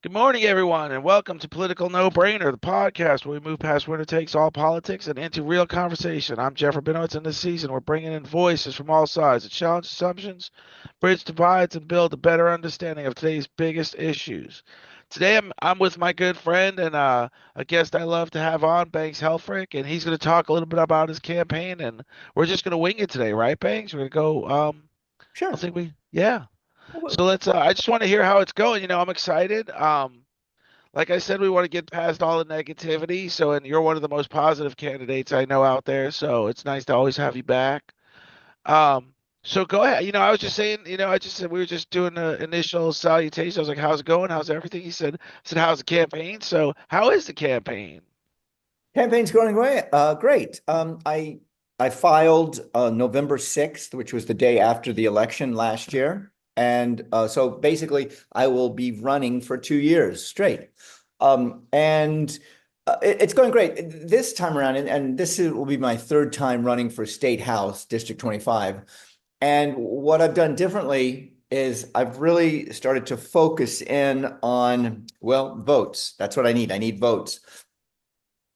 Good morning, everyone, and welcome to Political No Brainer, the podcast where we move past winner takes all politics and into real conversation. I'm Jeff Rabinowitz, and this season we're bringing in voices from all sides to challenge assumptions, bridge divides, and build a better understanding of today's biggest issues. Today I'm with my good friend and a guest I love to have on, Banks Helfrich, and he's going to talk a little bit about his campaign, and we're just going to wing it today, right, Banks? We're going to go. I Sure. think yeah. Well, So let's. I just want to hear how it's going. I'm excited. Like I said, we want to get past all the negativity. So, and you're one of the most positive candidates I know out there. So it's nice to always have you back. Um, so go ahead. I was just saying, I just said we were just doing the initial salutation. I was like, "How's it going? How's everything?" He said, "How's the campaign?" So, how is the campaign? campaign's going great. Great. I filed November 6th, which was the day after the election last year. And so basically, I will be running for 2 years straight. And it's going great this time around. And will be my third time running for State House, District 25. And what I've done differently is I've really started to focus in on, well, votes. That's what I need. I need votes.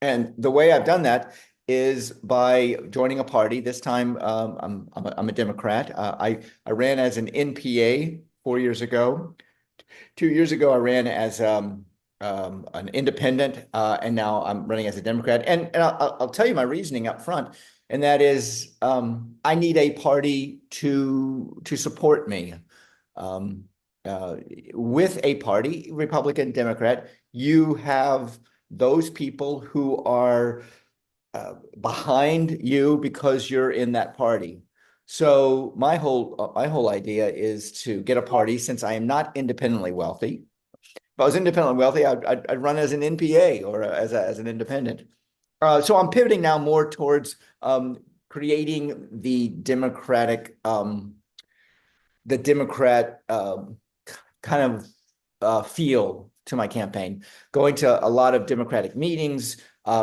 And the way I've done that is by joining a party. This time, I'm a Democrat. I ran as an NPA 4 years ago. 2 years ago, I ran as an independent, and now I'm running as a Democrat. And I'll tell you my reasoning up front, and that is I need a party to support me. Um, uh, with a party, Republican, Democrat, you have those people who are behind you because you're in that party. So my whole idea is to get a party since I am not independently wealthy. If I was independently wealthy, I'd run as an NPA or as an independent. So I'm pivoting now more towards creating the Democrat kind of feel to my campaign, going to a lot of Democratic meetings,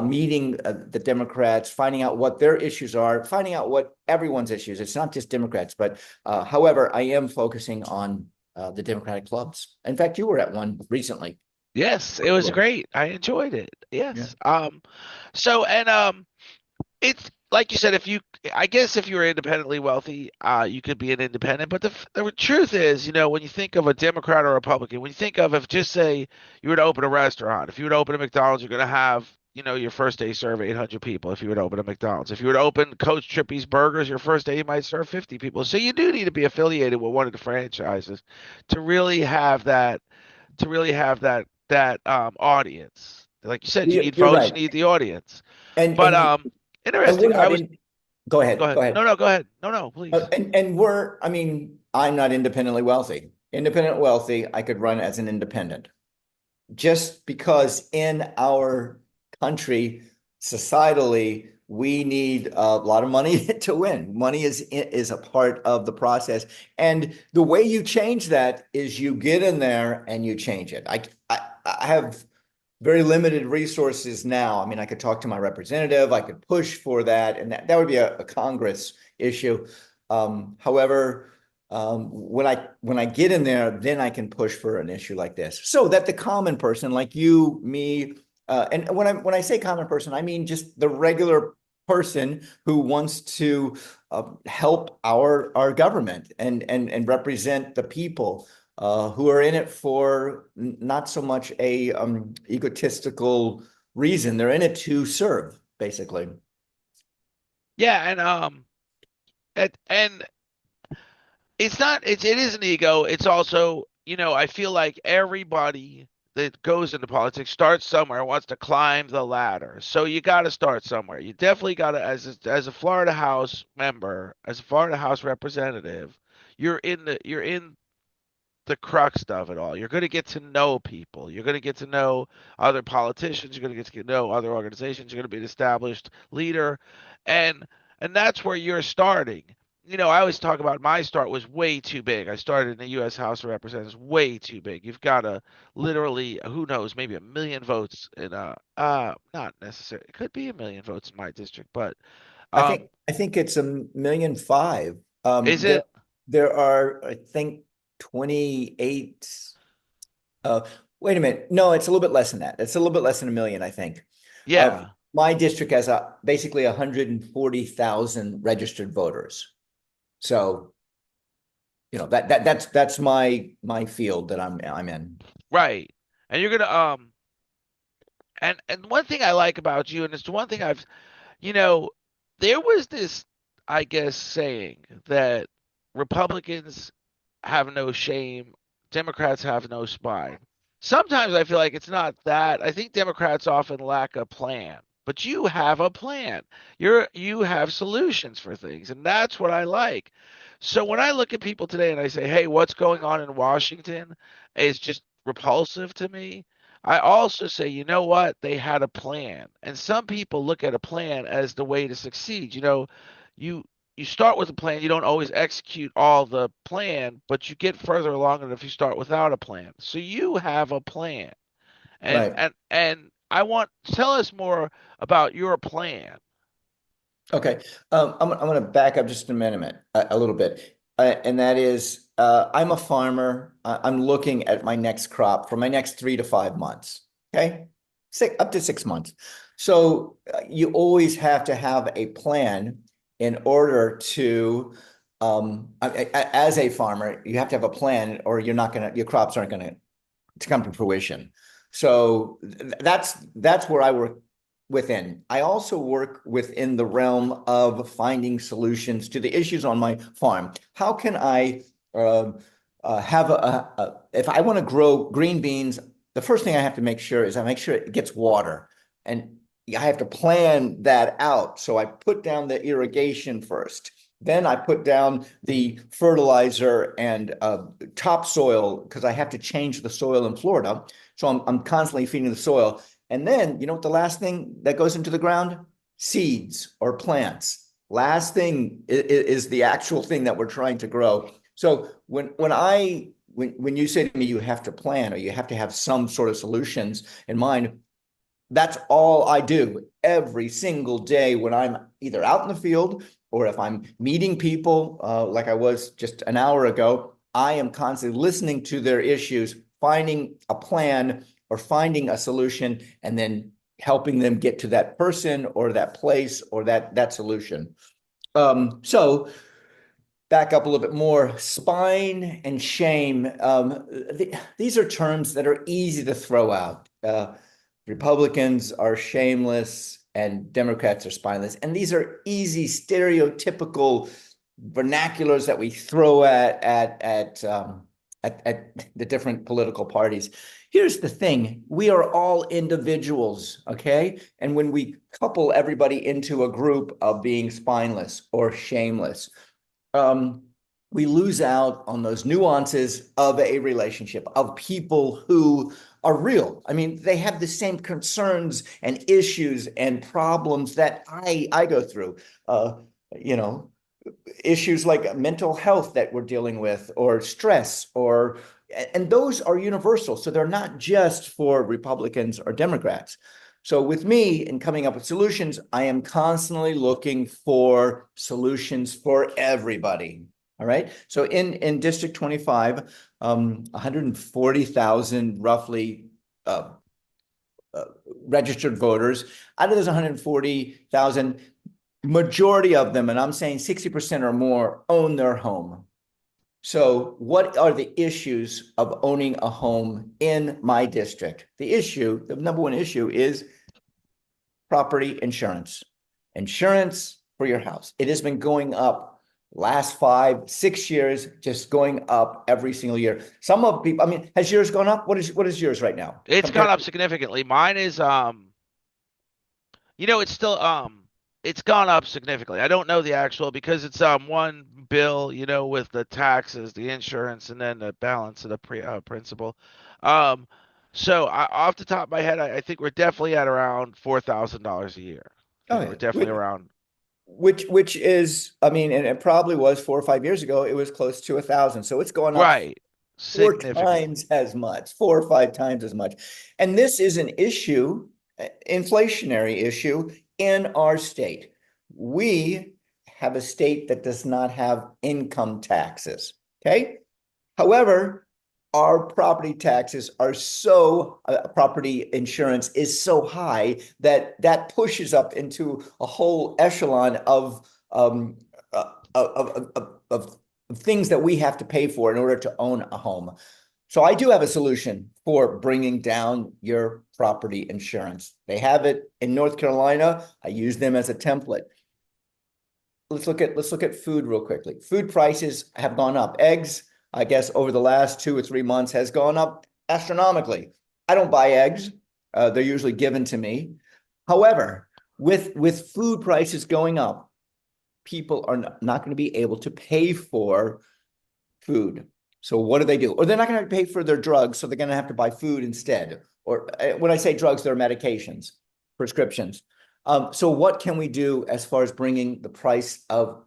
meeting the Democrats, finding out what their issues are, finding out what everyone's issues. It's not just Democrats, but however, I am focusing on the Democratic clubs. In fact, you were at one recently. Yes, it was great. I enjoyed it. Yeah. Yes. So and it's like you said, I guess if you were independently wealthy, you could be an independent. But the truth is, when you think of a Democrat or Republican, when you think of if just say you were to open a restaurant, if you were to open a McDonald's, you're going to have, your first day serve 800 people. If you were to open a McDonald's, if you were to open Coach Trippy's Burgers, your first day you might serve 50 people. So you do need to be affiliated with one of the franchises to really have that, that audience. Like you said, you need You're votes, right. you need the audience. And But and and we're interesting. I not was in. Go Go ahead. ahead. Go ahead. No, go ahead. No, please. I mean, I'm not independently wealthy. Independent wealthy, I could run as an independent. Just because in our country, societally, we need a lot of money to win. Money is a part of the process. And the way you change that is you get in there and you change it. I have very limited resources now. I mean, I could talk to my representative, I could push for that, and that would be a Congress issue. However, when I get in there, then I can push for an issue like this, so that the common person, like you, me, and when I say common person, I mean just the regular person who wants to help our government and represent the people who are in it for not so much a egotistical reason. They're in it to serve, basically. Yeah, and it is an ego. It's also, I feel like everybody that goes into politics starts somewhere, wants to climb the ladder. So you got to start somewhere. You definitely got to, as a Florida House member, as a Florida House representative, you're in the crux of it all. You're going to get to know people. You're going to get to know other politicians. You're going to get to know other organizations. You're going to be an established leader, and and that's where you're starting. I always talk about my start was way too big. I started in the U.S. House of Representatives, way too big. You've got to literally, who knows, maybe a million votes in not necessarily. It could be a million votes in my district, but I um, think I think it's 1,000,005. is There it? there are, I think, 28. Uh, Wait a minute. No, it's a little bit less than that. It's a little bit less than a million, I think. Yeah. My district has basically 140,000 registered voters. So, that's my field that I'm in. Right. And you're gonna and one thing I like about you, and it's the one thing I've you know, there was this, I guess, saying that Republicans have no shame, Democrats have no spine. Sometimes I feel like it's not that. I think Democrats often lack a plan, but you have a plan. You have solutions for things, and that's what I like. So when I look at people today and I say, "Hey, what's going on in Washington?" is just repulsive to me. I also say, you know what? They had a plan. And some people look at a plan as the way to succeed. You you start with a plan, you don't always execute all the plan, but you get further along than if you start without a plan. So you have a plan. And Right. and I want tell us more about your plan. Okay. I'm going to back up just a minute, a little bit. And that is, I'm a farmer. I'm looking at my next crop for my next 3 to 5 months. Okay. Up to 6 months. So you always have to have a plan in order to, as a farmer, you have to have a plan or your crops aren't going to come to fruition. So that's where I work within. I also work within the realm of finding solutions to the issues on my farm. How can I uh, have if I want to grow green beans, the first thing I have to make sure is I make sure it gets water. And I have to plan that out. So I put down the irrigation first. Then I put down the fertilizer and topsoil because I have to change the soil in Florida. So I'm constantly feeding the soil. And then, you know what the last thing that goes into the ground? Seeds or plants. Last thing is the actual thing that we're trying to grow. So when you say to me you have to plan or you have to have some sort of solutions in mind, that's all I do every single day when I'm either out in the field or if I'm meeting people, like I was just an hour ago. I am constantly listening to their issues, finding a plan or finding a solution, and then helping them get to that person or that place or that solution. So back up a little bit more, spine and shame. These are terms that are easy to throw out. Republicans are shameless and Democrats are spineless. And these are easy, stereotypical vernaculars that we throw at the different political parties. Here's the thing. We are all individuals, okay? And when we couple everybody into a group of being spineless or shameless, um, we lose out on those nuances of a relationship, of people who are real. I mean, they have the same concerns and issues and problems that I go through. You know, issues like mental health that we're dealing with, or stress, and those are universal. So they're not just for Republicans or Democrats. So with me in coming up with solutions, I am constantly looking for solutions for everybody. All right. So in District 25, 140,000 roughly uh, uh, registered voters. Out of those 140,000, majority of them, and I'm saying 60% or more, own their home. So what are the issues of owning a home in my district? The number one issue is property insurance. Insurance for your house. It has been going up last 5, 6 years, just going up every single year. Some of people, I mean, has yours gone up? What is yours right now It's gone compared up to? significantly. Mine is it's still it's gone up significantly. I don't know the actual because it's one bill, with the taxes, the insurance, and then the balance of the principal. Um, so off the top of my head, I think we're definitely at around $4,000 a year. Oh Okay, we're yeah, definitely around. which is, I mean, and it probably was 4 or 5 years ago, it was close to 1,000. So it's gone up Right, four significantly. times as much, 4 or 5 times as much. And this is an issue, inflationary issue in our state. We have a state that does not have income taxes. Okay. However, our property taxes are so property insurance is so high that that pushes up into a whole echelon um of things that we have to pay for in order to own a home. So I do have a solution for bringing down your property insurance. They have it in North Carolina. I use them as a template. Let's look at food real quickly. Food prices have gone up. Eggs, I guess, over the last 2 or 3 months has gone up astronomically. I don't buy eggs. They're usually given to me. However, with food prices going up, people are not going to be able to pay for food. So what do? Or they're not going to pay for their drugs, so they're going to have to buy food instead. Or when I say drugs, they're medications, prescriptions. So what can we do as far as bringing the price of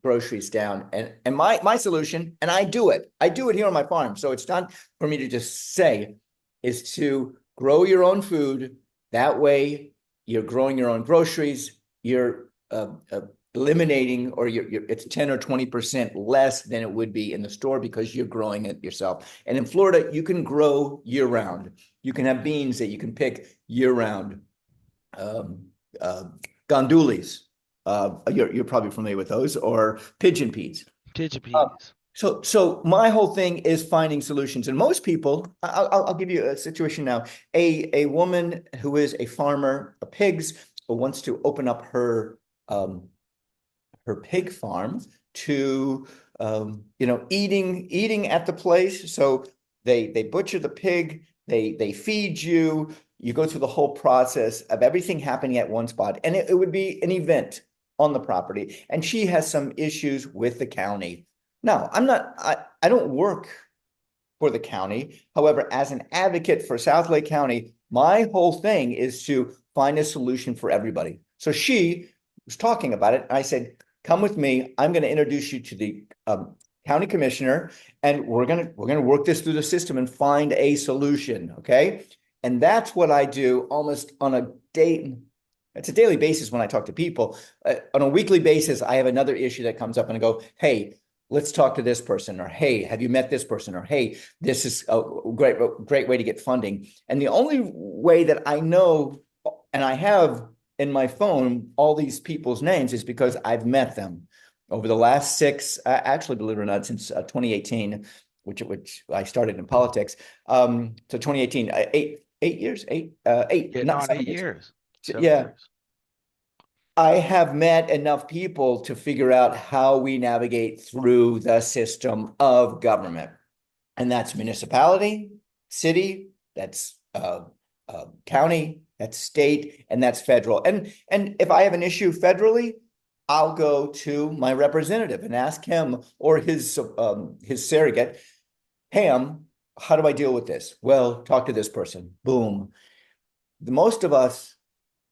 groceries down? And my solution, and I do it here on my farm. So it's not for me to just say, is to grow your own food. That way, you're growing your own groceries. You're eliminating, or it's 10 or 20% less than it would be in the store because you're growing it yourself. And in Florida, you can grow year round. You can have beans that you can pick year round. Um, uh, Gandulis, you're probably familiar with those, or pigeon peas. Pigeon Uh, peas. so my whole thing is finding solutions, and most people, I'll give you a situation now. A woman who is a farmer of pigs wants to open up um, her pig farm to eating at the place. So they butcher the pig, they feed you, you go through the whole process of everything happening at one spot, and it would be an event on the property. And she has some issues with the county. Now, I don't work for the county. However, as an advocate for South Lake County, my whole thing is to find a solution for everybody. So she was talking about it, and I said, "Come with me. I'm going to introduce you to the county commissioner, and we're gonna work this through the system and find a solution." Okay, and that's what I do almost on a day. It's a daily basis when I talk to people. On a weekly basis, I have another issue that comes up, and I go, "Hey, let's talk to this person," or "Hey, have you met this person?" or "Hey, this is a great way to get funding." And the only way that I know, and I have in my phone all these people's names, is because I've met them over the last six, actually, believe it or not, since 2018, which I started in politics. So 2018, 8 years, Getting not on 7 years. 8 years, seven Yeah, years. I have met enough people to figure out how we navigate through the system of government. And that's municipality, city, that's county, that's state, and that's federal. And if I have an issue federally, I'll go to my representative and ask him or his surrogate, "Ham, how do I deal with this?" "Well, talk to this person." Boom. The most of us,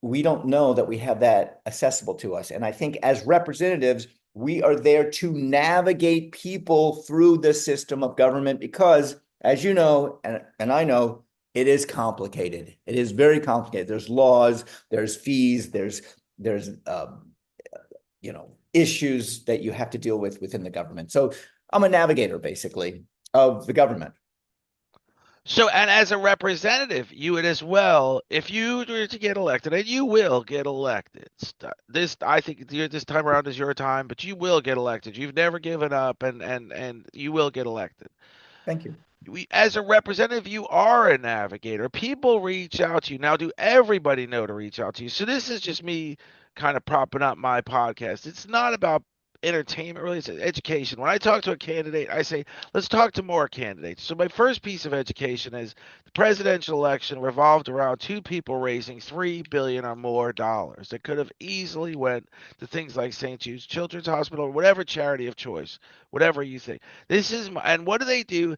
we don't know that we have that accessible to us. And I think as representatives, we are there to navigate people through the system of government because, as you know, and I know, it is complicated. It is very complicated. There's laws, there's fees, there's issues that you have to deal with within the government. So I'm a navigator, basically, of the government. So, and as a representative, you would as well, if you were to get elected, and you will get elected. This, I think, this time around is your time, but you will get elected. You've never given up, and you will get elected. Thank you. As a representative, you are a navigator. People reach out to you. Now, do everybody know to reach out to you? So this is just me kind of propping up my podcast. It's not about entertainment, really. It's education. When I talk to a candidate, I say, let's talk to more candidates. So my first piece of education is the presidential election revolved around two people raising $3 billion or more dollars that could have easily went to things like St. Jude's Children's Hospital or whatever charity of choice, whatever you think. This is my, and what do?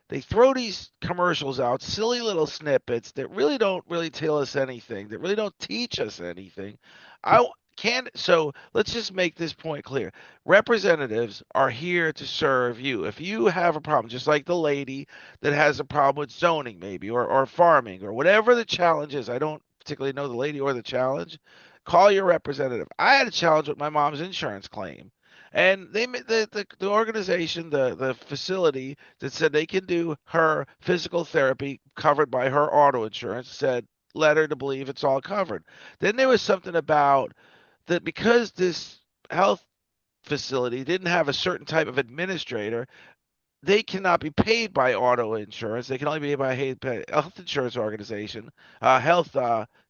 They throw these commercials out, silly little snippets that really don't really tell us anything, that really don't teach us anything. I can't. So let's just make this point clear. Representatives are here to serve you. If you have a problem, just like the lady that has a problem with zoning, maybe, or farming, or whatever the challenge is, I don't particularly know the lady or the challenge. Call your representative. I had a challenge with my mom's insurance claim, And the organization, the facility that said they can do her physical therapy covered by her auto insurance said led her to believe it's all covered. Then there was something about that because this health facility didn't have a certain type of administrator, they cannot be paid by auto insurance. They can only be paid by a health insurance organization, health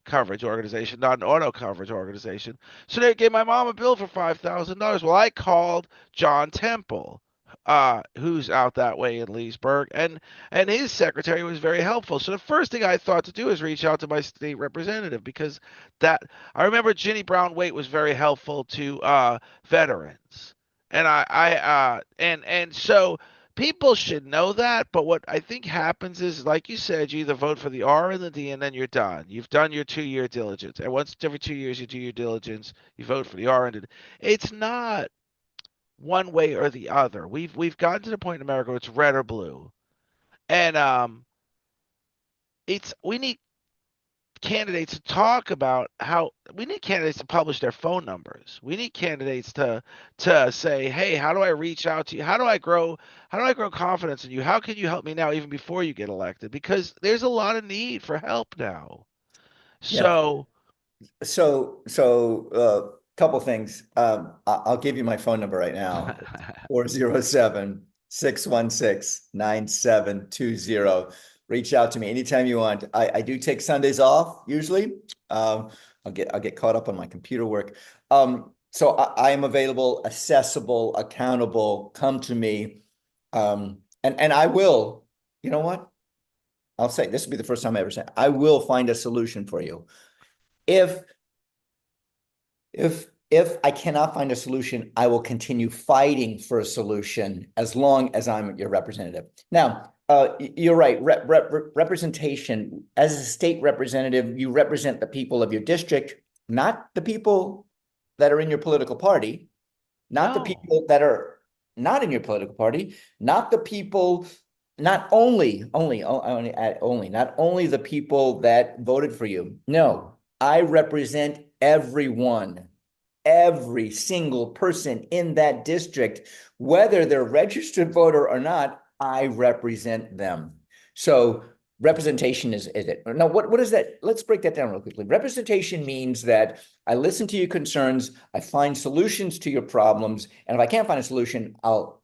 coverage organization, not an auto coverage organization. So they gave my mom a bill for $5,000. Well, I called John Temple, who's out that way in Leesburg, and his secretary was very helpful. So the first thing I thought to do is reach out to my state representative because that I remember Ginny Brown Waite was very helpful to veterans, and so people should know that, but what I think happens is, like you said, you either vote for the R and the D, and then you're done. You've done your 2 year diligence, and once every 2 years you do your diligence, you vote for the R and the D. It's not one way or the other. We've gotten to the point in America where it's red or blue, and it's we need candidates to talk about how we need candidates to publish their phone numbers. We need candidates to say, "Hey, how do I reach out to you? How do I grow confidence in you? How can you help me now even before you get elected?" Because there's a lot of need for help now. Yeah. So, Couple things. I'll give you my phone number right now. 407-616-9720. Reach out to me anytime you want. I do take Sundays off usually. I'll get caught up on my computer work. So I am available, accessible, accountable. Come to me. And I will, you know what? I'll say this will be the first time I ever say, I will find a solution for you. If if I cannot find a solution, I will continue fighting for a solution as long as I'm your representative. Now, you're right. Representation as a state representative, you represent the people of your district, not the people that are in your political party, not the no. people that are not in your political party, not the people, not only the people that voted for you. No, I represent everyone, every single person in that district, whether they're a registered voter or not. I represent them. So representation is it. Now, what is that? Let's break that down real quickly. Representation means that I listen to your concerns, I find solutions to your problems, and if I can't find a solution, I'll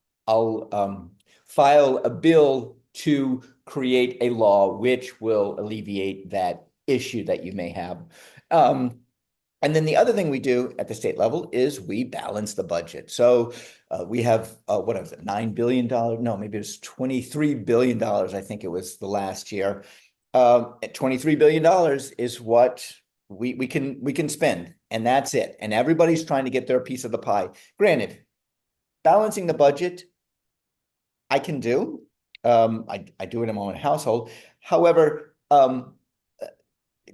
file a bill to create a law which will alleviate that issue that you may have. And then the other thing we do at the state level is we balance the budget. So we have what is it, $9 billion? No, maybe it was $23 billion. I think it was the last year. $23 billion is what we can spend, and that's it. And everybody's trying to get their piece of the pie. Granted, balancing the budget, I can do. I do it in my own household. However,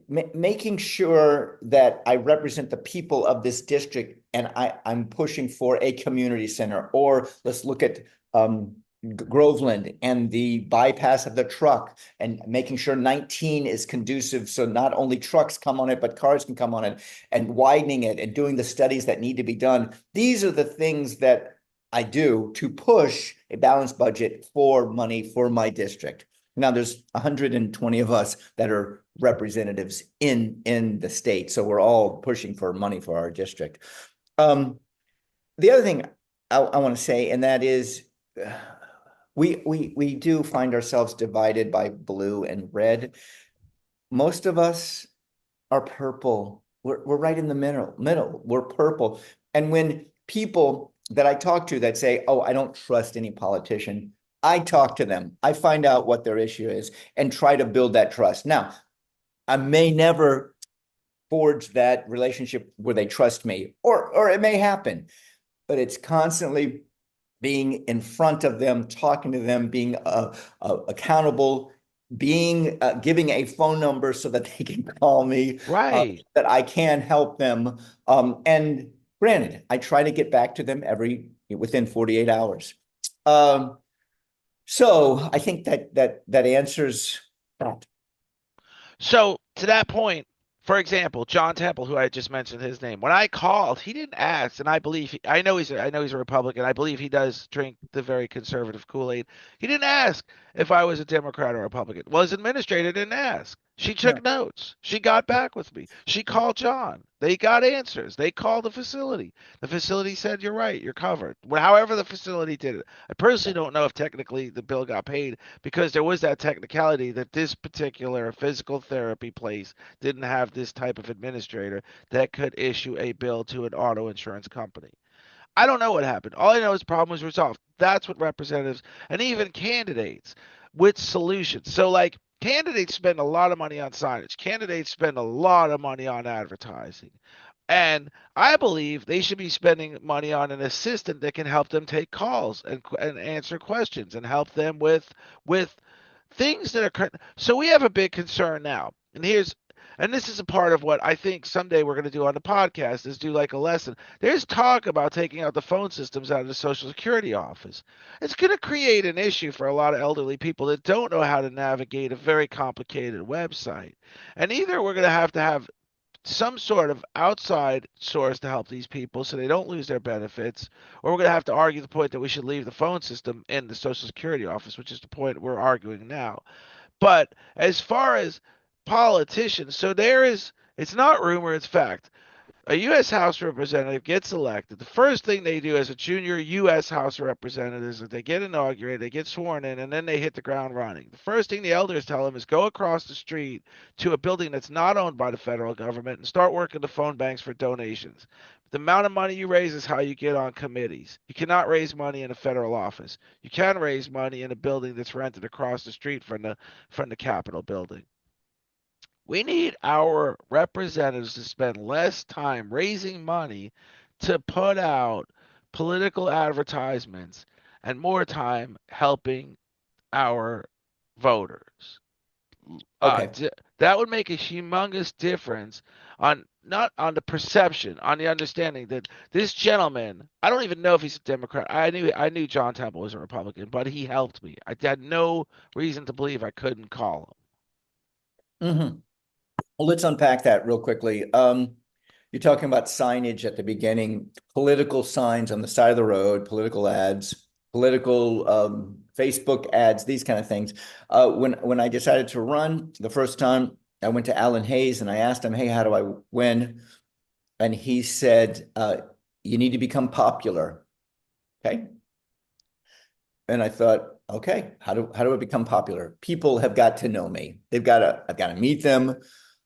making sure that I represent the people of this district and I'm pushing for a community center, or let's look at Groveland and the bypass of the truck and making sure 19 is conducive so not only trucks come on it, but cars can come on it, and widening it and doing the studies that need to be done. These are the things that I do to push a balanced budget for money for my district. Now there's 120 of us that are representatives in the state, so we're all pushing for money for our district. The other thing I want to say, and that is, we do find ourselves divided by blue and red. Most of us are purple. We're right in the middle. We're purple. And when people that I talk to that say, "Oh, I don't trust any politician," I talk to them. I find out what their issue is and try to build that trust. Now, I may never forge that relationship where they trust me, or it may happen, but it's constantly being in front of them, talking to them, being accountable, being giving a phone number so that they can call me, Right. that I can help them. And granted, I try to get back to them within 48 hours. So I think that answers that. So to that point, For example, John Temple, who I just mentioned his name, when I called, he didn't ask, and I believe I know he's a Republican. I believe he does drink the very conservative Kool-Aid. He didn't ask if I was a Democrat or Republican. Well, his administrator didn't ask. She No. took notes. She got back with me. She called John. They got answers. They called the facility. The facility said, "You're right. You're covered." Well, however, the facility did it. I personally don't know if technically the bill got paid because there was that technicality that this particular physical therapy place didn't have this type of administrator that could issue a bill to an auto insurance company. I don't know what happened. All I know is the problem was resolved. That's what representatives and even candidates with solutions. So, like, candidates spend a lot of money on signage, candidates spend a lot of money on advertising. And I believe they should be spending money on an assistant that can help them take calls and answer questions and help them with things that are so we have a big concern now. And this is a part of what I think someday we're going to do on the podcast is do like a lesson. There's talk about taking out the phone systems out of the Social Security office. It's going to create an issue for a lot of elderly people that don't know how to navigate a very complicated website. And either we're going to have some sort of outside source to help these people so they don't lose their benefits, or we're going to have to argue the point that we should leave the phone system in the Social Security office, which is the point we're arguing now. But as far as politicians, it's not rumor, it's fact. A U.S. House representative gets elected. The first thing they do as a junior U.S. House representative is that they get inaugurated, they get sworn in, and then they hit the ground running. The first thing the elders tell them is go across the street to a building that's not owned by the federal government and start working the phone banks for donations. The amount of money you raise is how you get on committees. You cannot raise money in a federal office. You can raise money in a building that's rented across the street from the Capitol building. We need our representatives to spend less time raising money to put out political advertisements and more time helping our voters. Okay. That would make a humongous difference on not on the perception, on the understanding that this gentleman, I don't even know if he's a Democrat. I knew John Temple was a Republican, but he helped me. I had no reason to believe I couldn't call Hmm. Well, let's unpack that real quickly. You're talking about signage at the beginning, political signs on the side of the road, political ads, political Facebook ads, these kind of things. When I decided to run the first time, I went to Alan Hayes and I asked him, "Hey, how do I win?" And he said, "You need to become popular." Okay. And I thought, okay, how do I become popular? People have got to know me. I've got to meet them.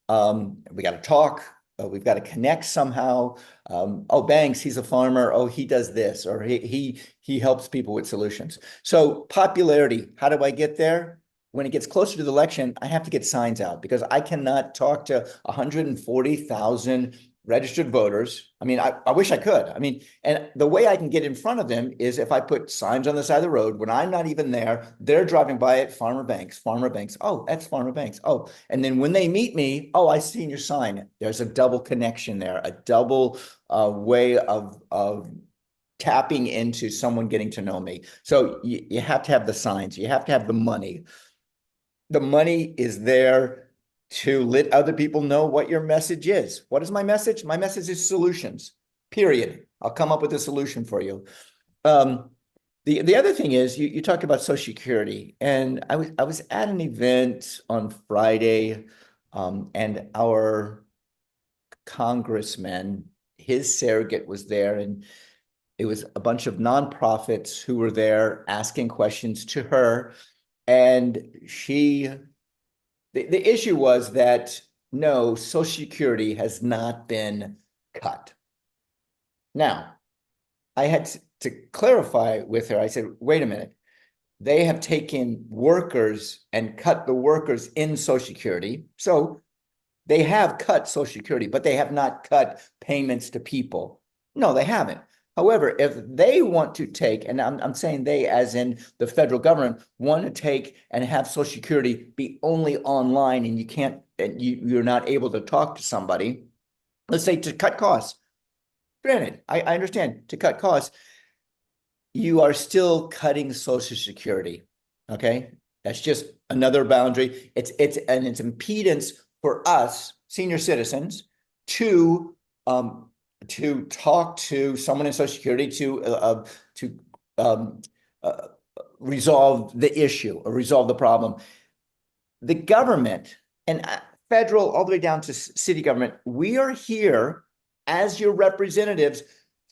We got to talk. We've got to connect somehow. Oh, Banks, he's a farmer. Oh, he does this, or he helps people with solutions. So popularity, how do I get there? When it gets closer to the election, I have to get signs out because I cannot talk to 140,000 registered voters. I mean, I wish I could. I mean, and the way I can get in front of them is if I put signs on the side of the road when I'm not even there, they're driving by it, Farmer Banks, Farmer Banks. Oh, that's Farmer Banks. Oh, and then when they meet me, oh, I seen your sign. There's a double connection there, a double way of tapping into someone getting to know me. So you have to have the signs, you have to have the money. The money is there to let other people know what your message is. What is my message? My message is solutions, period. I'll come up with a solution for you. Um, the other thing is you talk about Social Security, and I was at an event on Friday, and our congressman, his surrogate was there, and it was a bunch of nonprofits who were there asking questions to her, and the issue was that no, Social Security has not been cut. Now, I had to clarify with her. I said, wait a minute. They have taken workers and cut the workers in Social Security. So they have cut Social Security, but they have not cut payments to people. No, they haven't. However, if they want to take, and I'm saying they as in the federal government, want to take and have Social Security be only online and you can't, and you're not able to talk to somebody, let's say to cut costs. Granted, I understand to cut costs, you are still cutting Social Security. Okay. That's just another boundary. It's impedance for us senior citizens to um, to talk to someone in Social Security to um, uh, resolve the issue or resolve the problem. The government and federal all the way down to city government, we are here as your representatives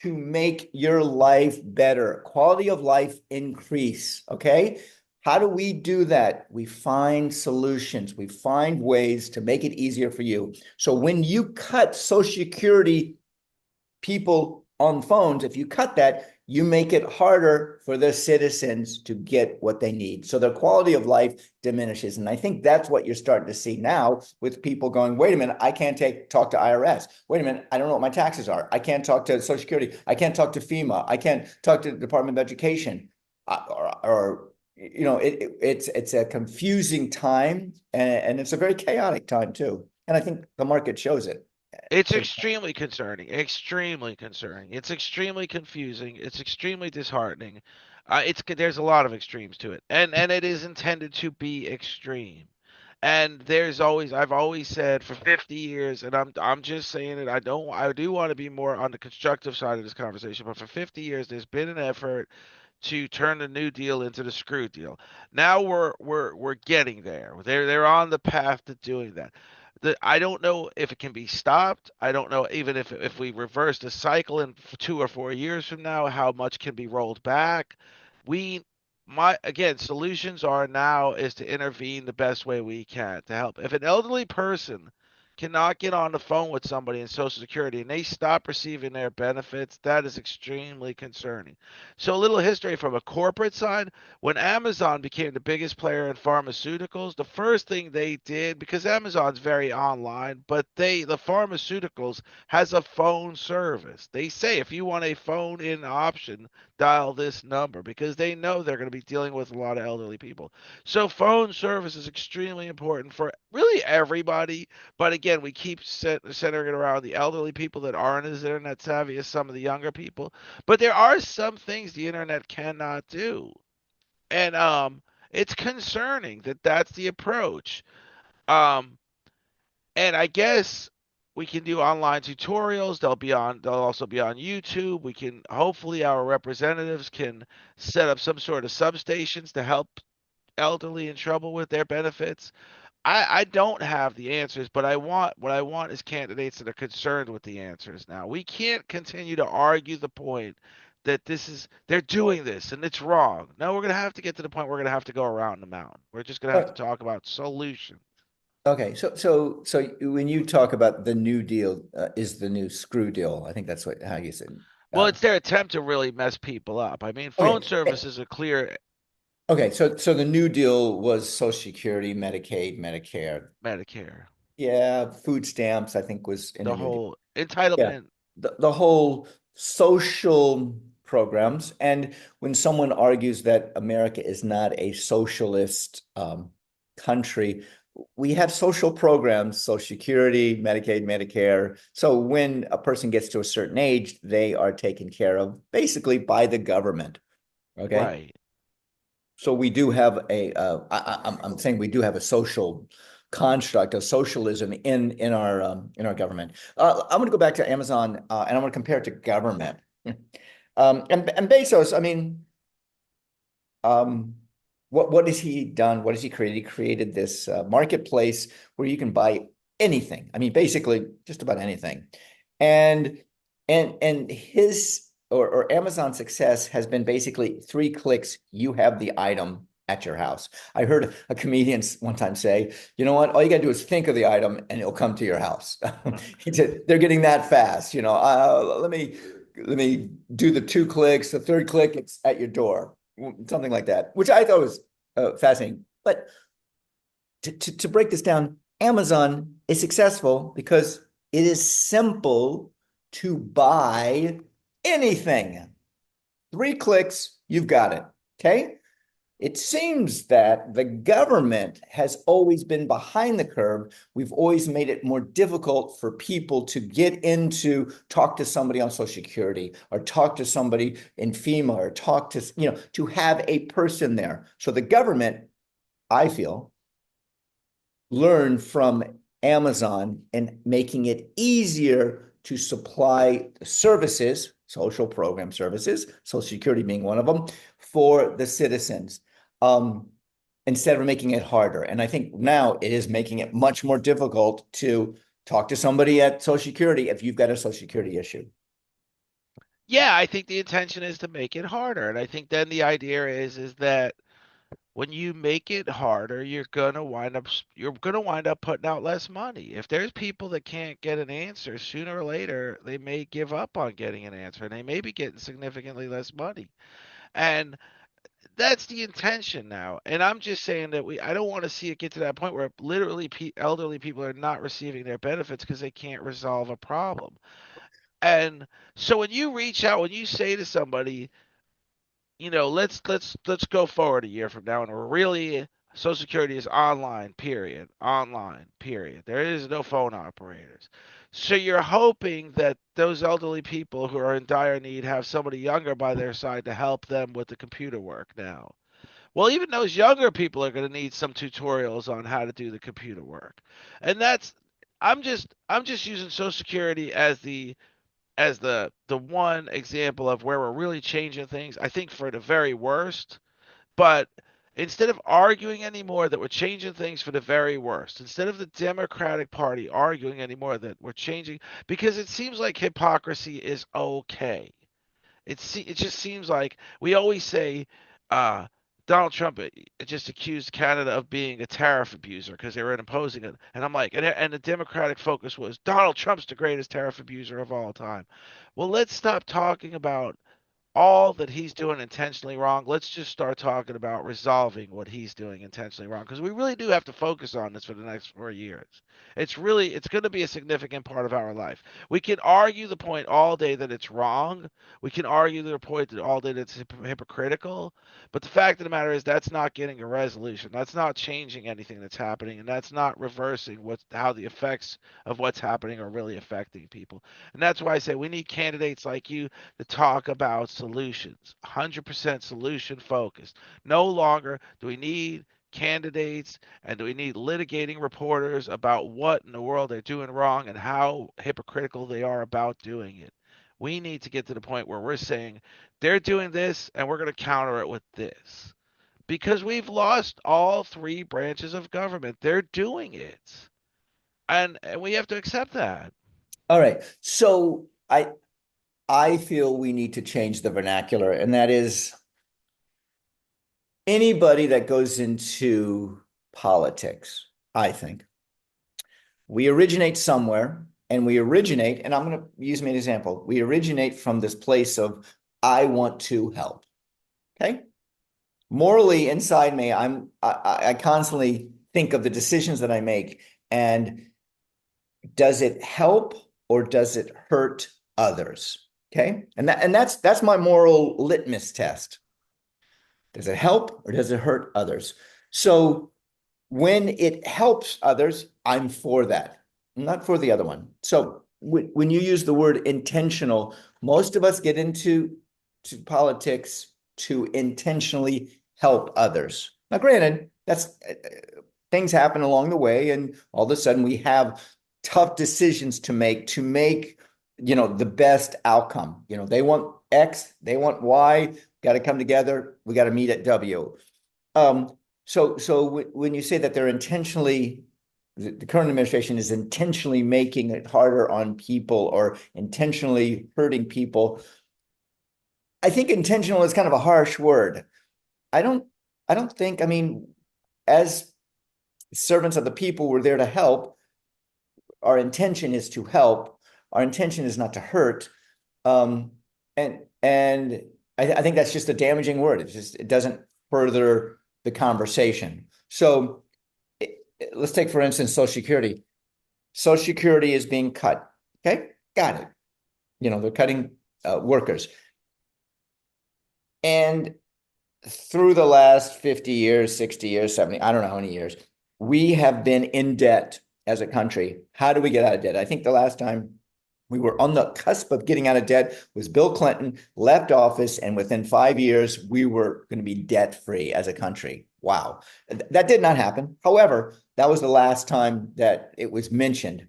to make your life better, quality of life increase. Okay. How do we do that? We find solutions. We find ways to make it easier for you. So when you cut Social Security people on phones, if you cut that, you make it harder for the citizens to get what they need. So their quality of life diminishes. And I think that's what you're starting to see now with people going, wait a minute, I can't talk to IRS. Wait a minute, I don't know what my taxes are. I can't talk to Social Security. I can't talk to FEMA. I can't talk to the Department of Education. Or you know, it's a confusing time, and it's a very chaotic time too. And I think the market shows it. It's extremely concerning, extremely concerning. It's extremely confusing. It's extremely disheartening. There's a lot of extremes to it, and it is intended to be extreme. And I've always said for 50 years, and I'm just saying it. I do want to be more on the constructive side of this conversation, but for 50 years there's been an effort to turn the New Deal into the Screw Deal. Now we're getting there. They're on the path to doing that. I don't know if it can be stopped. I don't know even if we reverse the cycle in 2 or 4 years from now, how much can be rolled back. We my again Solutions are now is to intervene the best way we can to help. If an elderly person cannot get on the phone with somebody in Social Security and they stop receiving their benefits, that is extremely concerning. So, a little history from a corporate side. When Amazon became the biggest player in pharmaceuticals, the first thing they did, because Amazon's very online, but the pharmaceuticals has a phone service. They say if you want a phone in option, dial this number because they know they're going to be dealing with a lot of elderly people. So phone service is extremely important for really everybody, but again, we keep centering it around the elderly people that aren't as internet savvy as some of the younger people. But there are some things the internet cannot do, and it's concerning that that's the approach. Um, and I guess we can do online tutorials. They'll also be on YouTube. We can hopefully our representatives can set up some sort of substations to help elderly in trouble with their benefits. I don't have the answers, but what I want is candidates that are concerned with the answers now. We can't continue to argue the point that they're doing this and it's wrong. No, we're gonna have to get to the point we're gonna have to go around the mountain. We're just gonna have to Uh, talk about solutions. Okay, so when you talk about the New Deal, is the new screw deal? I think that's what how you said. Well, Uh, it's their attempt to really mess people up. I mean, phone okay, service is a clear okay. So the New Deal was Social Security, Medicaid, Medicare. Medicare, Yeah, food stamps. I think was in the the New Deal. whole Yeah, entitlement. the whole social programs. And when someone argues that America is not a socialist country, we have social programs, Social Security, Medicaid, Medicare. So when a person gets to a certain age, they are taken care of basically by the government. Okay. Right. So we do have I'm saying we do have a social construct of socialism in our government. I'm going to go back to Amazon and I'm going to compare it to government. And Bezos, I mean, um, what has he done? What has he created? He created this marketplace where you can buy anything. I mean, basically just about anything. And and his or Amazon's success has been basically 3 clicks, you have the item at your house. I heard a comedian one time say, you know what, all you got to do is think of the item and it'll come to your house. He said they're getting that fast. You know, let me do the 2 clicks, the third click, it's at your door, something like that, which I thought was fascinating. But to break this down, Amazon is successful because it is simple to buy anything. 3 clicks, you've got it. Okay. It seems that the government has always been behind the curve. We've always made it more difficult for people to get into, talk to somebody on Social Security or talk to somebody in FEMA or talk to, to have a person there. So the government, I feel, learn from Amazon and making it easier to supply services, social program services, Social Security being one of them, for the citizens, instead of making it harder. And I think now it is making it much more difficult to talk to somebody at Social Security if you've got a Social Security issue. Yeah, I think the intention is to make it harder. And I think then the idea is that when you make it harder, you're gonna wind up putting out less money. If there's people that can't get an answer, sooner or later they may give up on getting an answer and they may be getting significantly less money. And that's the intention now. And I'm just saying that I don't want to see it get to that point where literally elderly people are not receiving their benefits because they can't resolve a problem. And so when you reach out, when you say to somebody, let's go forward a year from now and we're really Social Security is online, period. Online, period. There is no phone operators. So you're hoping that those elderly people who are in dire need have somebody younger by their side to help them with the computer work now. Well, even those younger people are going to need some tutorials on how to do the computer work. And that's I'm just using Social Security as the one example of where we're really changing things. I think for the very worst, but instead of arguing anymore that we're changing things for the very worst, instead of the Democratic Party arguing anymore that we're changing, because it seems like hypocrisy is okay. It just seems like we always say uh, Donald Trump just accused Canada of being a tariff abuser because they were imposing it, and I'm like, and the Democratic focus was Donald Trump's the greatest tariff abuser of all time. Well, let's stop talking about all that he's doing intentionally wrong. Let's just start talking about resolving what he's doing intentionally wrong because we really do have to focus on this for the next 4 years. It's going to be a significant part of our life. We can argue the point all day that it's wrong. We can argue the point that all day that it's hypocritical. But the fact of the matter is that's not getting a resolution. That's not changing anything that's happening, and that's not reversing how the effects of what's happening are really affecting people. And that's why I say we need candidates like you to talk about solutions, 100% solution focused. No longer do we need candidates and do we need litigating reporters about what in the world they're doing wrong and how hypocritical they are about doing it. We need to get to the point where we're saying they're doing this and we're going to counter it with this. Because we've lost all three branches of government. They're doing it. And we have to accept that. All right. So I feel we need to change the vernacular, and that is anybody that goes into politics, I think. We originate somewhere, and and I'm going to use me an example. We originate from this place of, I want to help. Okay. Morally, inside me, I constantly think of the decisions that I make, and does it help or does it hurt others? Okay. And that's my moral litmus test. Does it help or does it hurt others? So when it helps others, I'm for that. I'm not for the other one. So when you use the word intentional, most of us get into politics to intentionally help others. Now, granted, that's things happen along the way, and all of a sudden we have tough decisions to make the best outcome. They want X, they want Y, got to come together. We got to meet at W. So when you say that they're intentionally, the current administration is intentionally making it harder on people or intentionally hurting people, I think intentional is kind of a harsh word. I don't, I don't think, I mean, as servants of the people, we're there to help. Our intention is to help. Our intention is not to hurt. Um, and I think that's just a damaging word. It doesn't further the conversation. So let's take, for instance, Social Security. Social Security is being cut. Okay, got it. They're cutting workers. And through the last 50 years, 60 years, 70, I don't know how many years, we have been in debt as a country. How do we get out of debt? I think the last time we were on the cusp of getting out of debt was Bill Clinton left office, and within 5 years, we were going to be debt-free as a country. Wow. That did not happen. However, That was the last time that it was mentioned.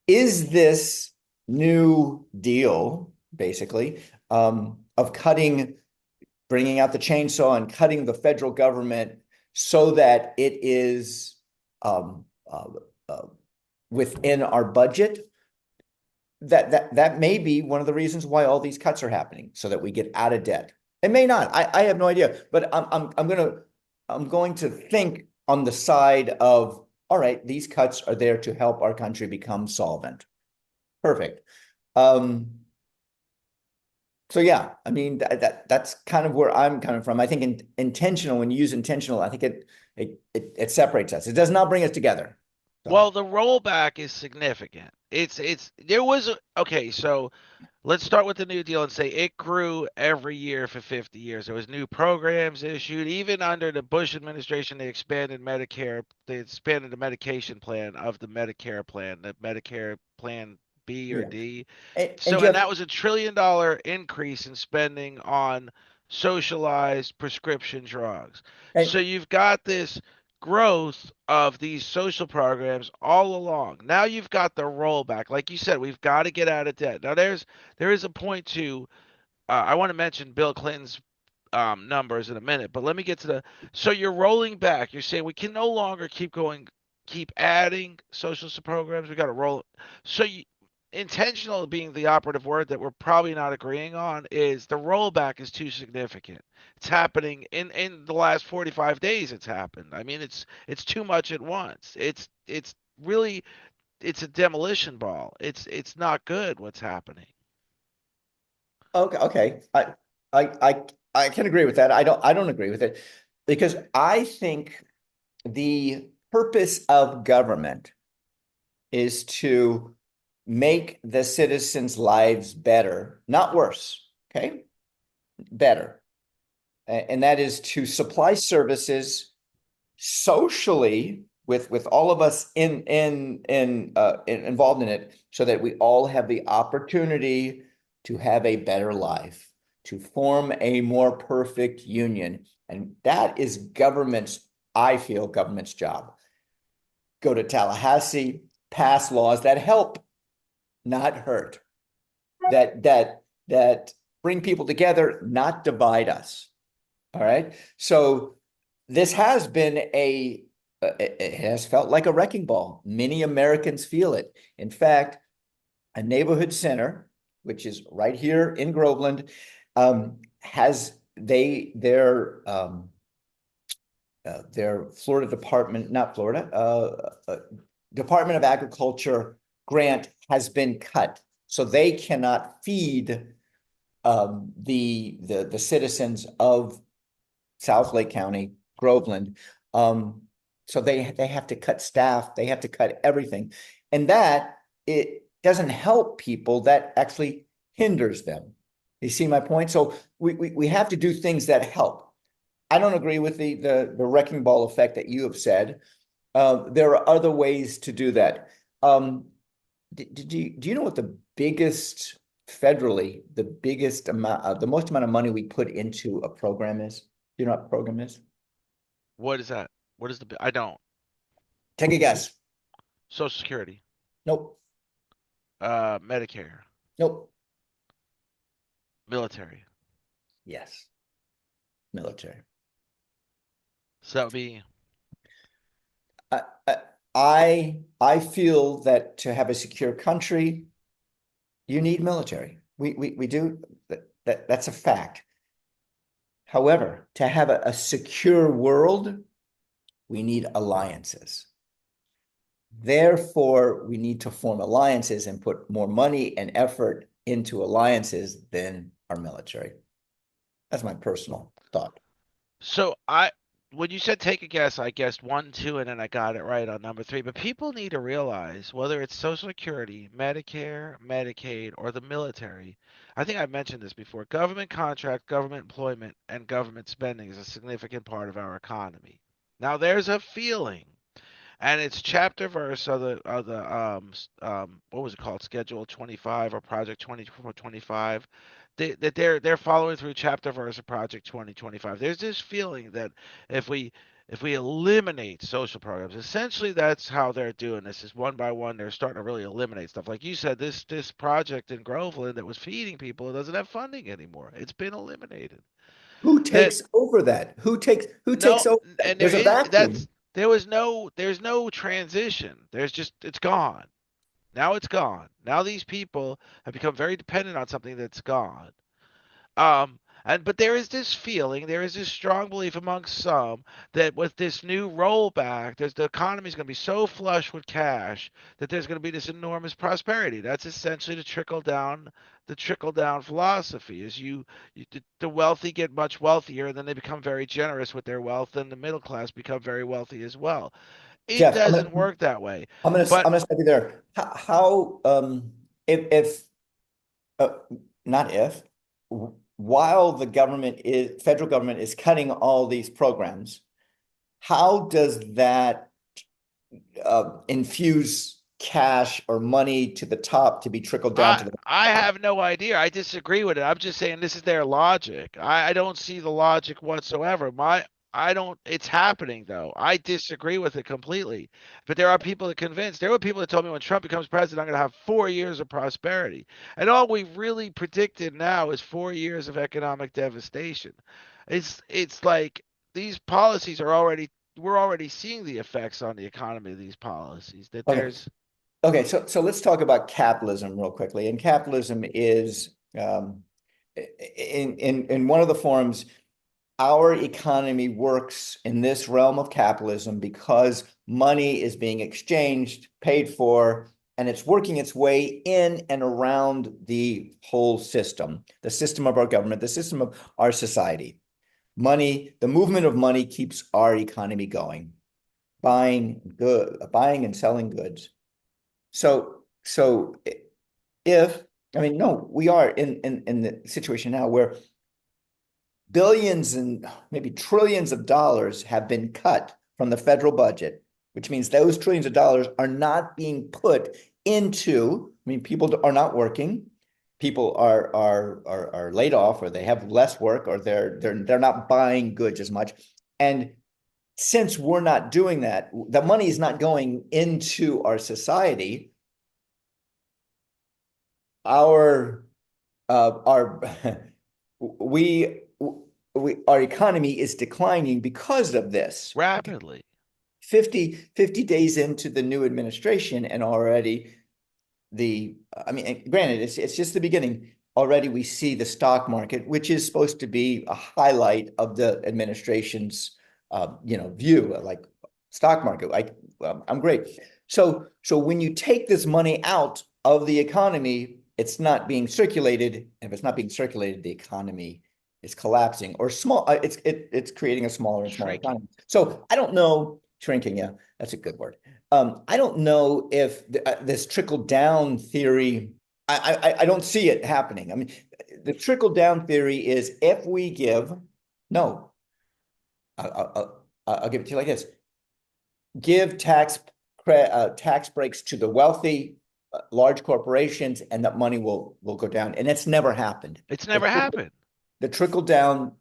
Is this new deal, basically, of bringing out the chainsaw and cutting the federal government so that it is um, uh, uh, within our budget? That may be one of the reasons why all these cuts are happening, so that we get out of debt. It may not. I have no idea, but I'm going to think on the side of, all right, these cuts are there to help our country become solvent. Perfect. Um, so yeah, I mean that's kind of where I'm coming from. I think intentional, when you use intentional, I think it separates us. It does not bring us together. So Well, the rollback is significant. It's there was okay, so let's start with the New Deal and say it grew every year for 50 years. There was new programs issued. Even under the Bush administration, they expanded Medicare. They expanded the medication plan of the Medicare plan, the Medicare plan B or yeah, D. and And Jeff, that was $1 trillion increase in spending on socialized prescription drugs. and So you've got this growth of these social programs all along. Now you've got the rollback. Like you said, we've got to get out of debt. Now there is a point to I want to mention Bill Clinton's numbers in a minute, but let me get to the. So you're rolling back. You're saying we can no longer keep adding social programs. We got to roll. So intentional being the operative word that we're probably not agreeing on is the rollback is too significant. It's happening in the last 45 days. It's happened. I mean, it's too much at once. It's really it's a demolition ball. It's not good what's happening. okay. I can agree with that. I don't agree with it, because I think the purpose of government is to make the citizens' lives better, not worse. Okay, better, and that is to supply services socially with all of us involved in it, so that we all have the opportunity to have a better life, to form a more perfect union. And that is government's, I feel, government's job. Go to Tallahassee, pass laws that help, not hurt, that bring people together, not divide us. All right. So this has been it has felt like a wrecking ball. Many Americans feel it. In fact, a neighborhood center, which is right here in Groveland, has their Florida Department, not Florida, Department of Agriculture grant has been cut, so they cannot feed the citizens of South Lake County, Groveland. So they have to cut staff, they have to cut everything, and that it doesn't help people. That actually hinders them. You see my point? So we have to do things that help. I don't agree with the wrecking ball effect that you have said. There are other ways to do that. Do you know what the biggest federally, the biggest amount, the most amount of money we put into a program is? Do you know what program is? What is that? What is the I don't. Take a guess. Social Security, Nope. Medicare, Nope. military. Yes. Military. So that would be I, I feel that to have a secure country, you need military. We do that's a fact. However, to have a secure world, we need alliances. Therefore, we need to form alliances and put more money and effort into alliances than our military. That's my personal thought. so I when you said take a guess, I guessed one, two, and then I got it right on number three. But people need to realize whether it's Social Security, Medicare, Medicaid, or the military. I think I've mentioned this before. Government contract, government employment, and government spending is a significant part of our economy. Now, there's a feeling and it's chapter verse of the what was it called, Schedule 25 or Project 2025, they're following through chapter verse of Project 2025. There's this feeling that if we if we eliminate social programs, essentially that's how they're doing this. Is one by one they're starting to really eliminate stuff. Like you said, this project in Groveland that was feeding people, it doesn't have funding anymore. It's been eliminated. Who That takes over that? Who takes no, over that? and there There's a is that's vacuum. there's no transition. There's just it's gone. Now it's gone. Now these people have become very dependent on something that's gone. And but there is this feeling, there is this strong belief amongst some that with this new rollback, the economy is going to be so flush with cash that there's going to be this enormous prosperity. That's essentially the trickle down philosophy. Is the wealthy get much wealthier, and then they become very generous with their wealth, and the middle class become very wealthy as well. It Jeff, I'm gonna doesn't work that way. I'm gonna But I'm gonna stop you there. If uh, not if while the federal government is cutting all these programs, how does that infuse cash or money to the top to be trickled down to the I bottom? have no idea. I disagree with it. I'm just saying this is their logic. I don't see the logic whatsoever. I don't it's happening though. I disagree with it completely. But there are people that convinced. There were people that told me when Trump becomes president, I'm going to have 4 years of prosperity. And all we really predicted now is 4 years of economic devastation. It's like these policies are already we're already seeing the effects on the economy of these policies. That Okay. there's Okay, so let's talk about capitalism real quickly. And capitalism is in one of the forms, our economy works in this realm of capitalism because money is being exchanged, paid for, and it's working its way in and around the whole system, the system of our government, the system of our society. Money, the movement of money keeps our economy going, buying and selling goods. So if I mean, no, we are in the situation now where billions and maybe trillions of dollars have been cut from the federal budget, which means those trillions of dollars are not being put into, I mean, people are not working, people are laid off, or they have less work, or they're not buying goods as much. And since we're not doing that, the money is not going into our society. Our our we our economy is declining because of this. rapidly. 50 days into the new administration, and already I mean, granted, it's just the beginning. Already we see the stock market, which is supposed to be a highlight of the administration's view, like stock market. I'm great. So when you take this money out of the economy, it's not being circulated. If it's not being circulated, the economy is collapsing or small. It's creating a smaller and smaller Shrinking. economy. So I don't know, shrinking. Yeah, that's a good word. I don't know if this trickle down theory. I don't see it happening. I mean, the trickle down theory is if we give, no, I'll give it to you like this: give tax breaks to the wealthy, large corporations, and that money will go down. And it's never happened. It's The never happened. the trickle down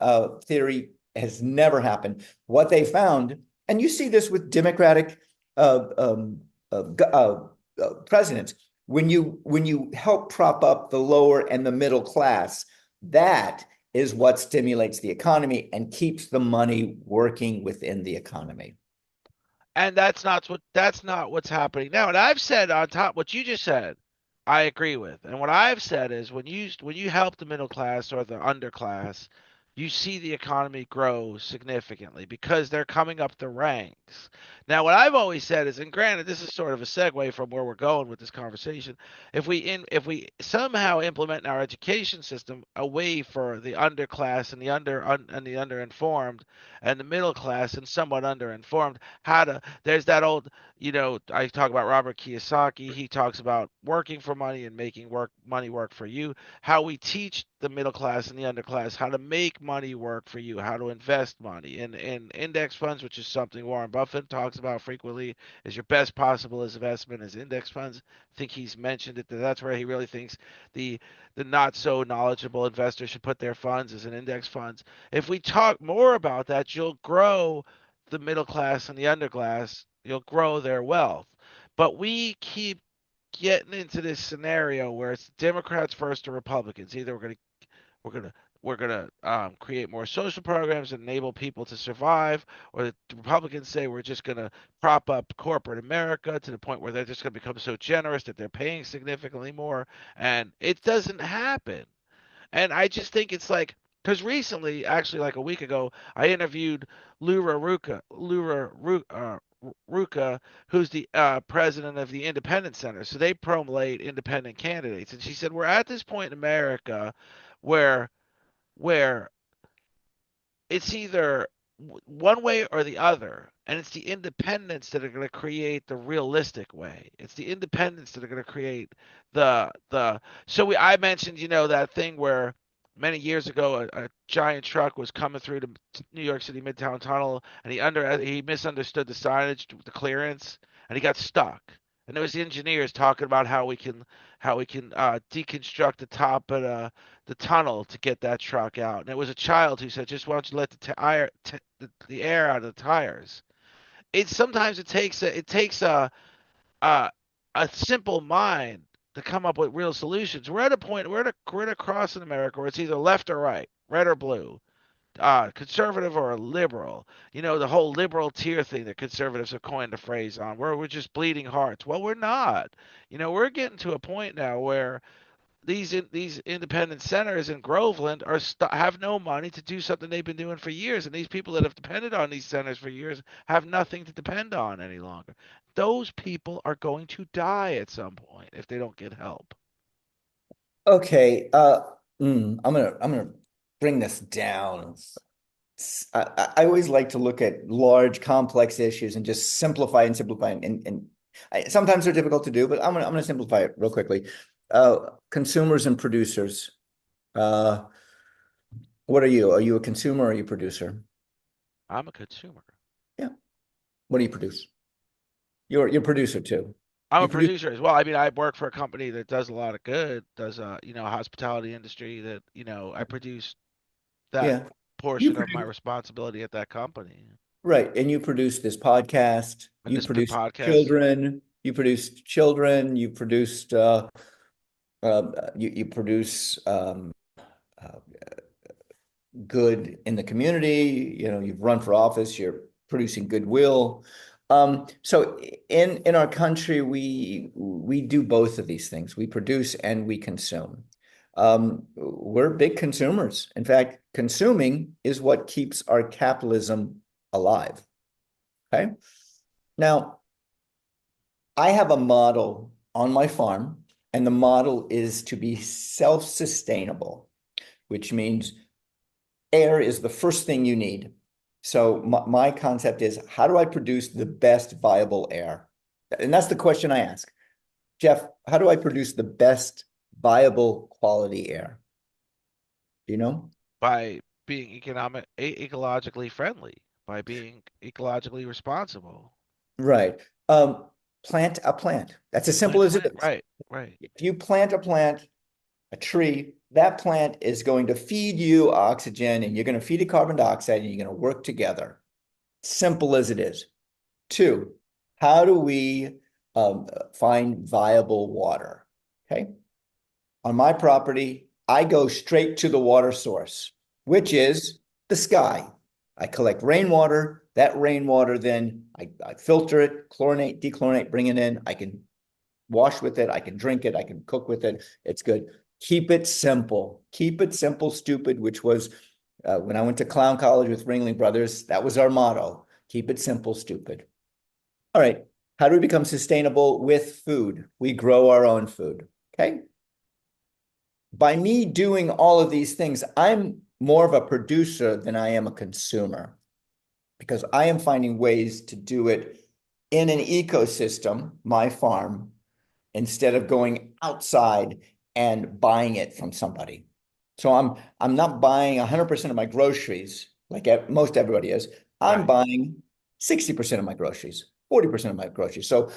theory has never happened. What they found, and you see this with Democratic uh, um, presidents, when you help prop up the lower and the middle class, that is what stimulates the economy and keeps the money working within the economy. And that's not what's happening now. And I've said on top what you just said, I agree with. And what I've said is when you help the middle class or the underclass, you see the economy grow significantly because they're coming up the ranks. Now, what I've always said is, and granted, this is sort of a segue from where we're going with this conversation. If we somehow implement in our education system a way for the underclass and the underinformed and the middle class and somewhat underinformed how to there's that old I talk about Robert Kiyosaki. He talks about working for money and making money work for you. How we teach the middle class and the underclass how to make money work for you, how to invest money in index funds, which is something Warren Buffett talks about frequently, is your best possible investment is index funds. I think he's mentioned it. That's where he really thinks the the not so knowledgeable investors should put their funds as in index funds. If we talk more about that, you'll grow the middle class and the underclass, you'll grow their wealth. But we keep getting into this scenario where it's Democrats first or Republicans. Either we're gonna we're gonna create more social programs and enable people to survive, or the Republicans say we're just gonna prop up corporate America to the point where they're just gonna become so generous that they're paying significantly more, and it doesn't happen. And I just think it's like, because recently, actually like a week ago, I interviewed Ruka, who's the president of the Independent Center. So they promote independent candidates, and she said we're at this point in America where where it's either one way or the other. And it's the independents that are going to create the realistic way. It's the independents that are going to create the. So I mentioned, that thing where many years ago a giant truck was coming through the New York City Midtown Tunnel, and he misunderstood the signage, the clearance, and he got stuck. And it was the engineers talking about how we can deconstruct the top of the tunnel to get that truck out. And it was a child who said, "Just why don't you let the air out of the tires?" Sometimes a a simple mind to come up with real solutions. We're at a point, we're at a cross in America where it's either left or right, red or blue, conservative or liberal. The whole liberal tier thing that conservatives have coined a phrase on, where we're just bleeding hearts. Well, we're not. We're getting to a point now where these independent centers in Groveland have no money to do something they've been doing for years, and these people that have depended on these centers for years have nothing to depend on any longer. Those people are going to die at some point if they don't get help. Okay, I'm gonna bring this down. I always like to look at large, complex issues and just simplify and simplify, sometimes they're difficult to do, but I'm gonna simplify it real quickly. Consumers and producers. Uh, what are you? Are you a consumer or are you a producer? I'm a consumer. Yeah. What do you produce? You're a producer too. I'm You a produce. producer as well. I mean, I work for a company that does a lot of good, does hospitality industry that, I produce that Yeah. You portion of my produce. responsibility at that company. Right. And you produce this podcast. And You this produce podcast children. You produced children. You produced you produce uh, good in the community. You've run for office. You're producing goodwill. So in our country, we do both of these things. We produce and we consume. We're big consumers. In fact, consuming is what keeps our capitalism alive. Okay. Now, I have a model on my farm, and the model is to be self-sustainable, which means air is the first thing you need. So my concept is, how do I produce the best viable air? And that's the question I ask. Jeff, how do I produce the best viable quality air? Do you know? by being ecologically friendly, by being ecologically responsible. Right. Plant a plant. That's as simple Plant a as it plant. is. Right, right. If you plant a plant, a tree, that plant is going to feed you oxygen and you're going to feed it carbon dioxide and you're going to work together. Simple as it is. Two, how do we find viable water? Okay. On my property, I go straight to the water source, which is the sky. I collect rainwater. That rainwater, then I filter it, chlorinate, dechlorinate, bring it in. I can wash with it. I can drink it. I can cook with it. It's good. Keep it simple. Keep it simple, stupid, which was when I went to clown college with Ringling Brothers, that was our motto. Keep it simple, stupid. All right. How do we become sustainable with food? We grow our own food. Okay. By me doing all of these things, I'm more of a producer than I am a consumer because I am finding ways to do it in an ecosystem, my farm, instead of going outside and buying it from somebody. So I'm not buying 100% of my groceries like most everybody is. I'm Right. buying 60% of my groceries, 40% of my groceries. So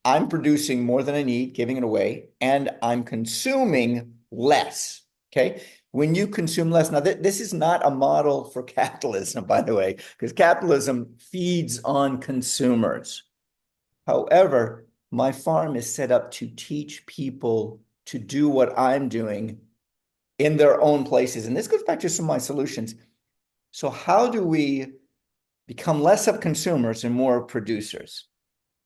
I'm producing more than I need, giving it away, and I'm consuming less. Okay. when you consume less. Now, this is not a model for capitalism, by the way, because capitalism feeds on consumers. However, my farm is set up to teach people to do what I'm doing in their own places. And this goes back to some of my solutions. So, how do we become less of consumers and more producers?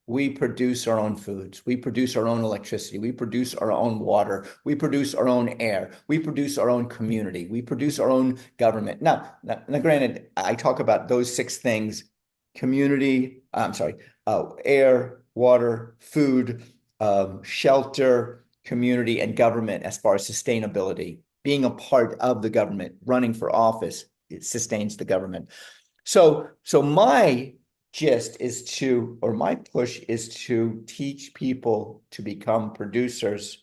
We produce our own foods. We produce our own electricity. We produce our own water. We produce our own air. We produce our own community. We produce our own government. Now, granted, I talk about those six things: community, I'm sorry, air, water, food, shelter, community, and government as far as sustainability. Being a part of the government, running for office, it sustains the government. So my gist is to, or my push is to teach people to become producers,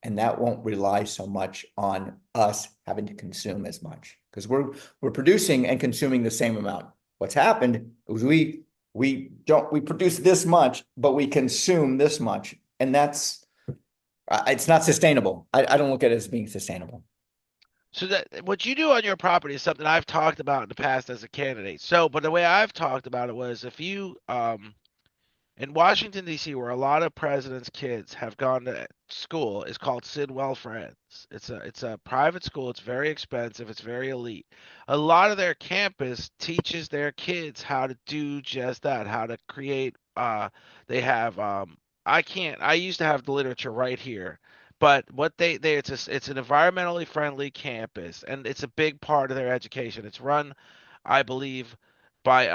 and that won't rely so much on us having to consume as much because we're producing and consuming the same amount. What's happened is we produce this much, but we consume this much, and that's it's not sustainable. I don't look at it as being sustainable. So that what you do on your property is something I've talked about in the past as a candidate. So, but the way I've talked about it was if you in Washington D.C., where a lot of presidents' kids have gone to school, is called Sidwell Friends. It's a private school. It's very expensive. It's very elite. A lot of their campus teaches their kids how to do just that, how to create. They have I can't. I used to have the literature right here, but what they it's an environmentally friendly campus, and it's a big part of their education. It's run, I believe, by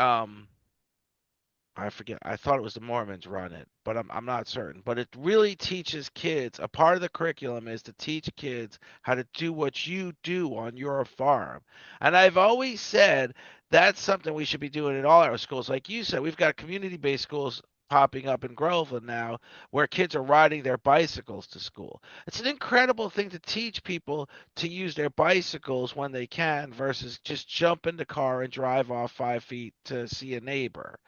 I forget. I thought it was the Mormons run it, but I'm not certain. But it really teaches kids. A part of the curriculum is to teach kids how to do what you do on your farm. And I've always said that's something we should be doing in all our schools. Like you said, we've got community-based schools popping up in Groveland now where kids are riding their bicycles to school. It's an incredible thing to teach people to use their bicycles when they can versus just jump in the car and drive off 5 feet to see a neighbor.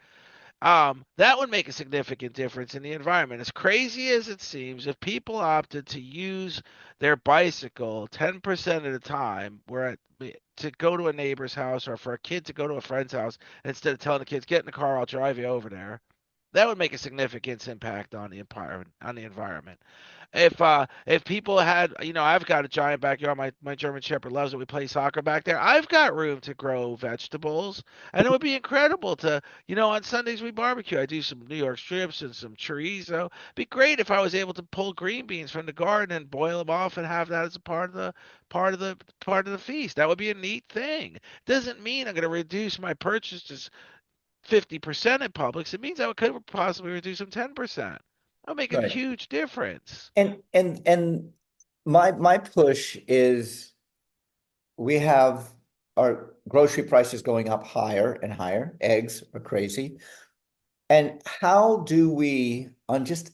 That would make a significant difference in the environment. As crazy as it seems, if people opted to use their bicycle 10% of the time, to go to a neighbor's house or for a kid to go to a friend's house, instead of telling the kids, get in the car, I'll drive you over there, that would make a significant impact on the environment. If people had, I've got a giant backyard. My German Shepherd loves it. We play soccer back there. I've got room to grow vegetables, and it would be incredible to, on Sundays we barbecue. I do some New York strips and some chorizo. It'd be great if I was able to pull green beans from the garden and boil them off and have that as a part of the feast. That would be a neat thing. Doesn't mean I'm going to reduce my purchases 50% at Publix. It means I could possibly reduce them 10%. That'll make a Right. huge difference. And my push is we have our grocery prices going up higher and higher. Eggs are crazy. And how do we, on just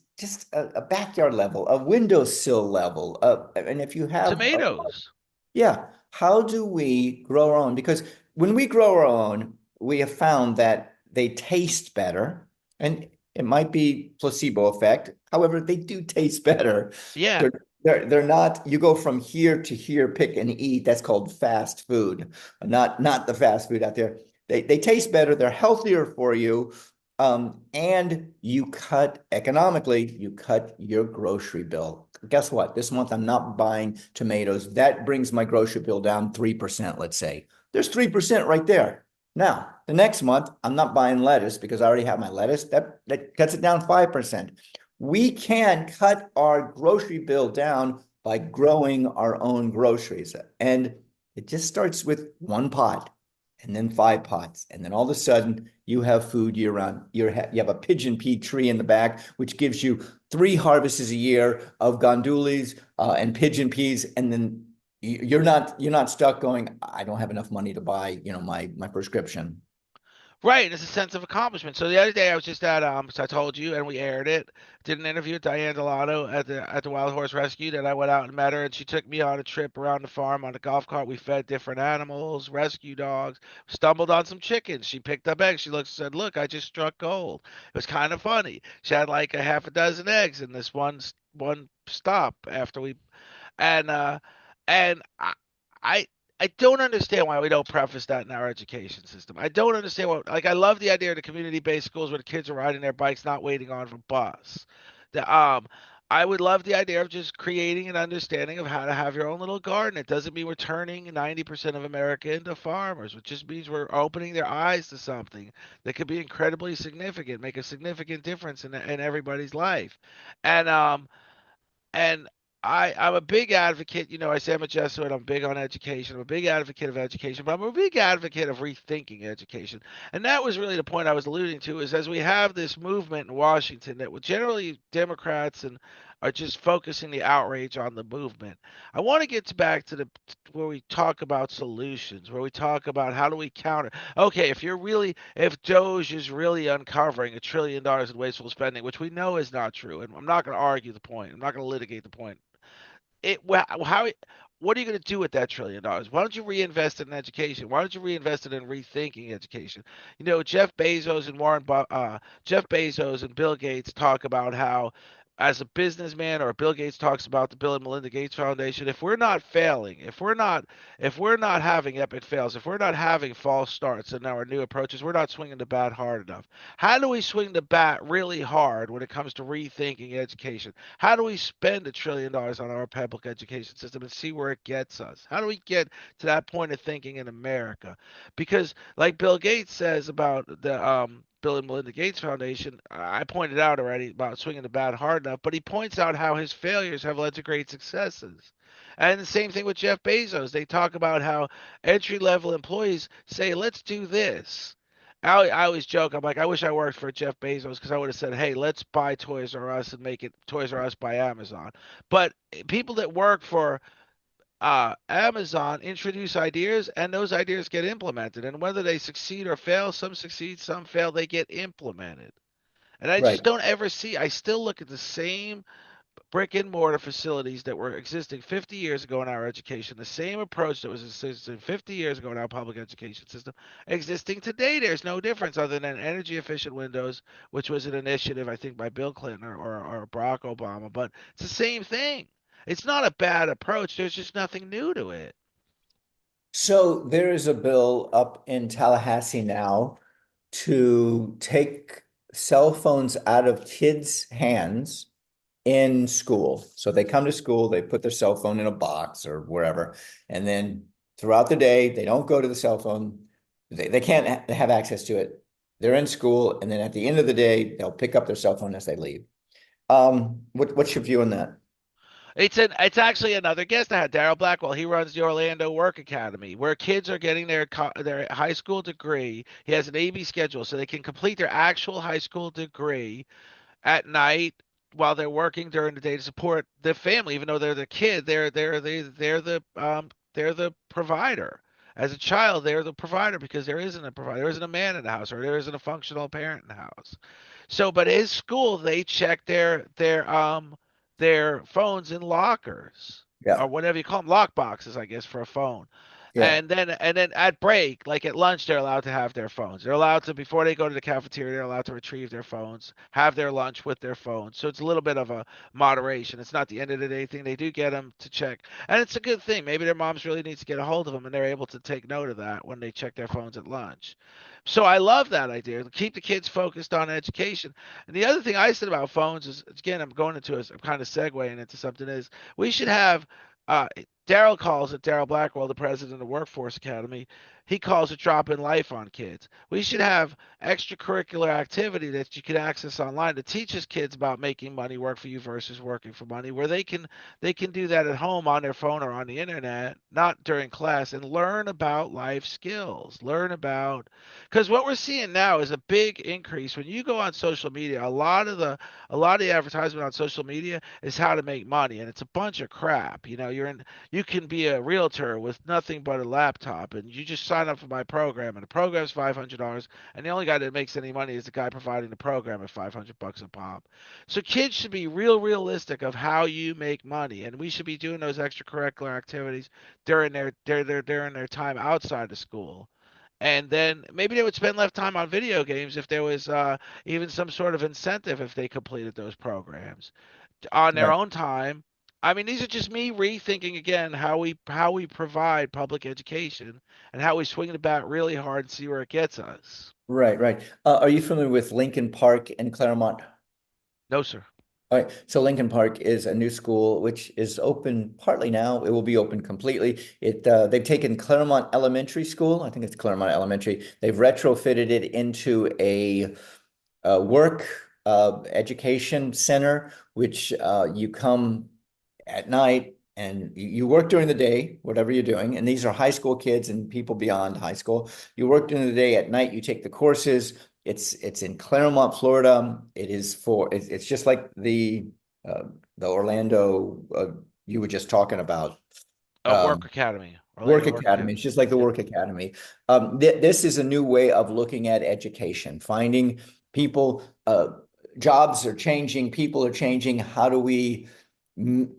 a backyard level, a windowsill level, and if you have Tomatoes. yeah, how do we grow our own? Because when we grow our own, we have found that they taste better, and it might be placebo effect. However, they do taste better. Yeah. They're they're not. You go from here to here, pick and eat. That's called fast food, not the fast food out there. They taste better. They're healthier for you, and you cut economically. You cut your grocery bill. Guess what? This month I'm not buying tomatoes. That brings my grocery bill down 3%, let's say. There's 3% right there. Now, the next month, I'm not buying lettuce because I already have my lettuce. That cuts it down 5%. We can cut our grocery bill down by growing our own groceries. And it just starts with one pot and then five pots. And then all of a sudden, you have food year round. You have a pigeon pea tree in the back, which gives you three harvests a year of gandules and pigeon peas. And then you're not stuck going, I don't have enough money to buy, my prescription. Right, it's a sense of accomplishment. So the other day I was just at so I told you and we aired it. Did an interview with Diane Delano at the Wild Horse Rescue, and I went out and met her, and she took me on a trip around the farm on a golf cart. We fed different animals, rescue dogs, stumbled on some chickens. She picked up eggs. She looked said, "Look, I just struck gold." It was kind of funny. She had like a half a dozen eggs in this one stop after we and uh and I I don't understand why we don't preface that in our education system. I don't understand what like I love the idea of the community-based schools where the kids are riding their bikes, not waiting on a bus. The I would love the idea of just creating an understanding of how to have your own little garden. It doesn't mean we're turning 90% of America into farmers. It just means we're opening their eyes to something that could be incredibly significant, make a significant difference in everybody's life. And and I'm a big advocate. I say I'm a Jesuit. I'm big on education. I'm a big advocate of education, but I'm a big advocate of rethinking education. And that was really the point I was alluding to. Is as we have this movement in Washington that generally Democrats and are just focusing the outrage on the movement. I want to get back to the where we talk about solutions, where we talk about how do we counter. Okay, if Doge is really uncovering $1 trillion in wasteful spending, which we know is not true, and I'm not going to argue the point. I'm not going to litigate the point. How what are you going to do with that $1 trillion? Why don't you reinvest it in education? Why don't you reinvest it in rethinking education? Jeff Bezos and Bill Gates talk about how, as a businessman, or Bill Gates talks about the Bill and Melinda Gates Foundation, if we're not failing, if we're not having epic fails, if we're not having false starts in our new approaches, we're not swinging the bat hard enough. How do we swing the bat really hard when it comes to rethinking education? How do we spend $1 trillion on our public education system and see where it gets us? How do we get to that point of thinking in America? Because, like Bill Gates says about the Bill and Melinda Gates Foundation, I pointed out already about swinging the bat hard enough, but he points out how his failures have led to great successes. And the same thing with Jeff Bezos. They talk about how entry level employees say, let's do this. I always joke. I'm like, I wish I worked for Jeff Bezos because I would have said, "Hey, let's buy Toys R Us and make it Toys R Us by Amazon." But people that work for Amazon introduce ideas, and those ideas get implemented. And whether they succeed or fail, some succeed, some fail, they get implemented. And I just Right. don't ever see. I still look at the same brick and mortar facilities that were existing 50 years ago in our education, the same approach that was existing 50 years ago in our public education system, existing today. There's no difference other than energy efficient windows, which was an initiative, I think, by Bill Clinton or Barack Obama, but it's the same thing. It's not a bad approach. There's just nothing new to it. So there is a bill up in Tallahassee now to take cell phones out of kids' hands in school. So they come to school, they put their cell phone in a box or wherever, and then throughout the day, they don't go to the cell phone. They can't have access to it. They're in school, and then at the end of the day, they'll pick up their cell phone as they leave. What's your view on that? It's actually another guest I had, Daryl Blackwell. He runs the Orlando Work Academy, where kids are getting their high school degree. He has an AB schedule, so they can complete their actual high school degree at night while they're working during the day to support the family. Even though they're the kid, they're the provider. As a child, they're the provider because there isn't a provider, there isn't a man in the house, or there isn't a functional parent in the house. So, but his school, they check their phones in lockers, Yeah, or whatever you call them, lock boxes, I guess, for a phone. yeah, And then at break, like at lunch, they're allowed to have their phones. They're allowed to, before they go to the cafeteria, they're allowed to retrieve their phones, have their lunch with their phones. So it's a little bit of a moderation. It's not the end of the day thing. They do get them to check, and it's a good thing. Maybe their moms really needs to get a hold of them, and they're able to take note of that when they check their phones at lunch. So I love that idea. Keep the kids focused on education. And the other thing I said about phones is, again, I'm kind of segueing into something, is we should have, uh, Daryl calls it, Daryl Blackwell, the president of Workforce Academy, he calls it dropping life on kids. We should have extracurricular activity that you can access online that teaches kids about making money work for you versus working for money, where they can do that at home on their phone or on the internet, not during class, and learn about life skills. Learn about, because what we're seeing now is a big increase when you go on social media. A lot of the advertisement on social media is how to make money, and it's a bunch of crap. You can be a realtor with nothing but a laptop, and you just sign up for my program, and the program's $500, and the only guy that makes any money is the guy providing the program at $500 a pop. So kids should be realistic of how you make money, and we should be doing those extracurricular activities during their time outside of school. And then maybe they would spend less time on video games if there was even some sort of incentive if they completed those programs on their right. own time. I mean, these are just me rethinking again how we provide public education and how we swing the bat really hard and see where it gets us. Right, right. Are you familiar with Lincoln Park in Claremont? No, sir. All right, so Lincoln Park is a new school which is open partly now. It will be open completely. They've taken Claremont Elementary School, I think it's Claremont Elementary. They've retrofitted it into a work education center, which you come at night and you work during the day, whatever you're doing. And these are high school kids and people beyond high school. You work during the day, at night, you take the courses. It's in Claremont, Florida. It's just like the Orlando you were just talking about. Work Um, Academy, Work Orlando Work Academy. Academy. It's just like the Yep. Work Academy. This is a new way of looking at education, finding people, jobs are changing, people are changing. How do we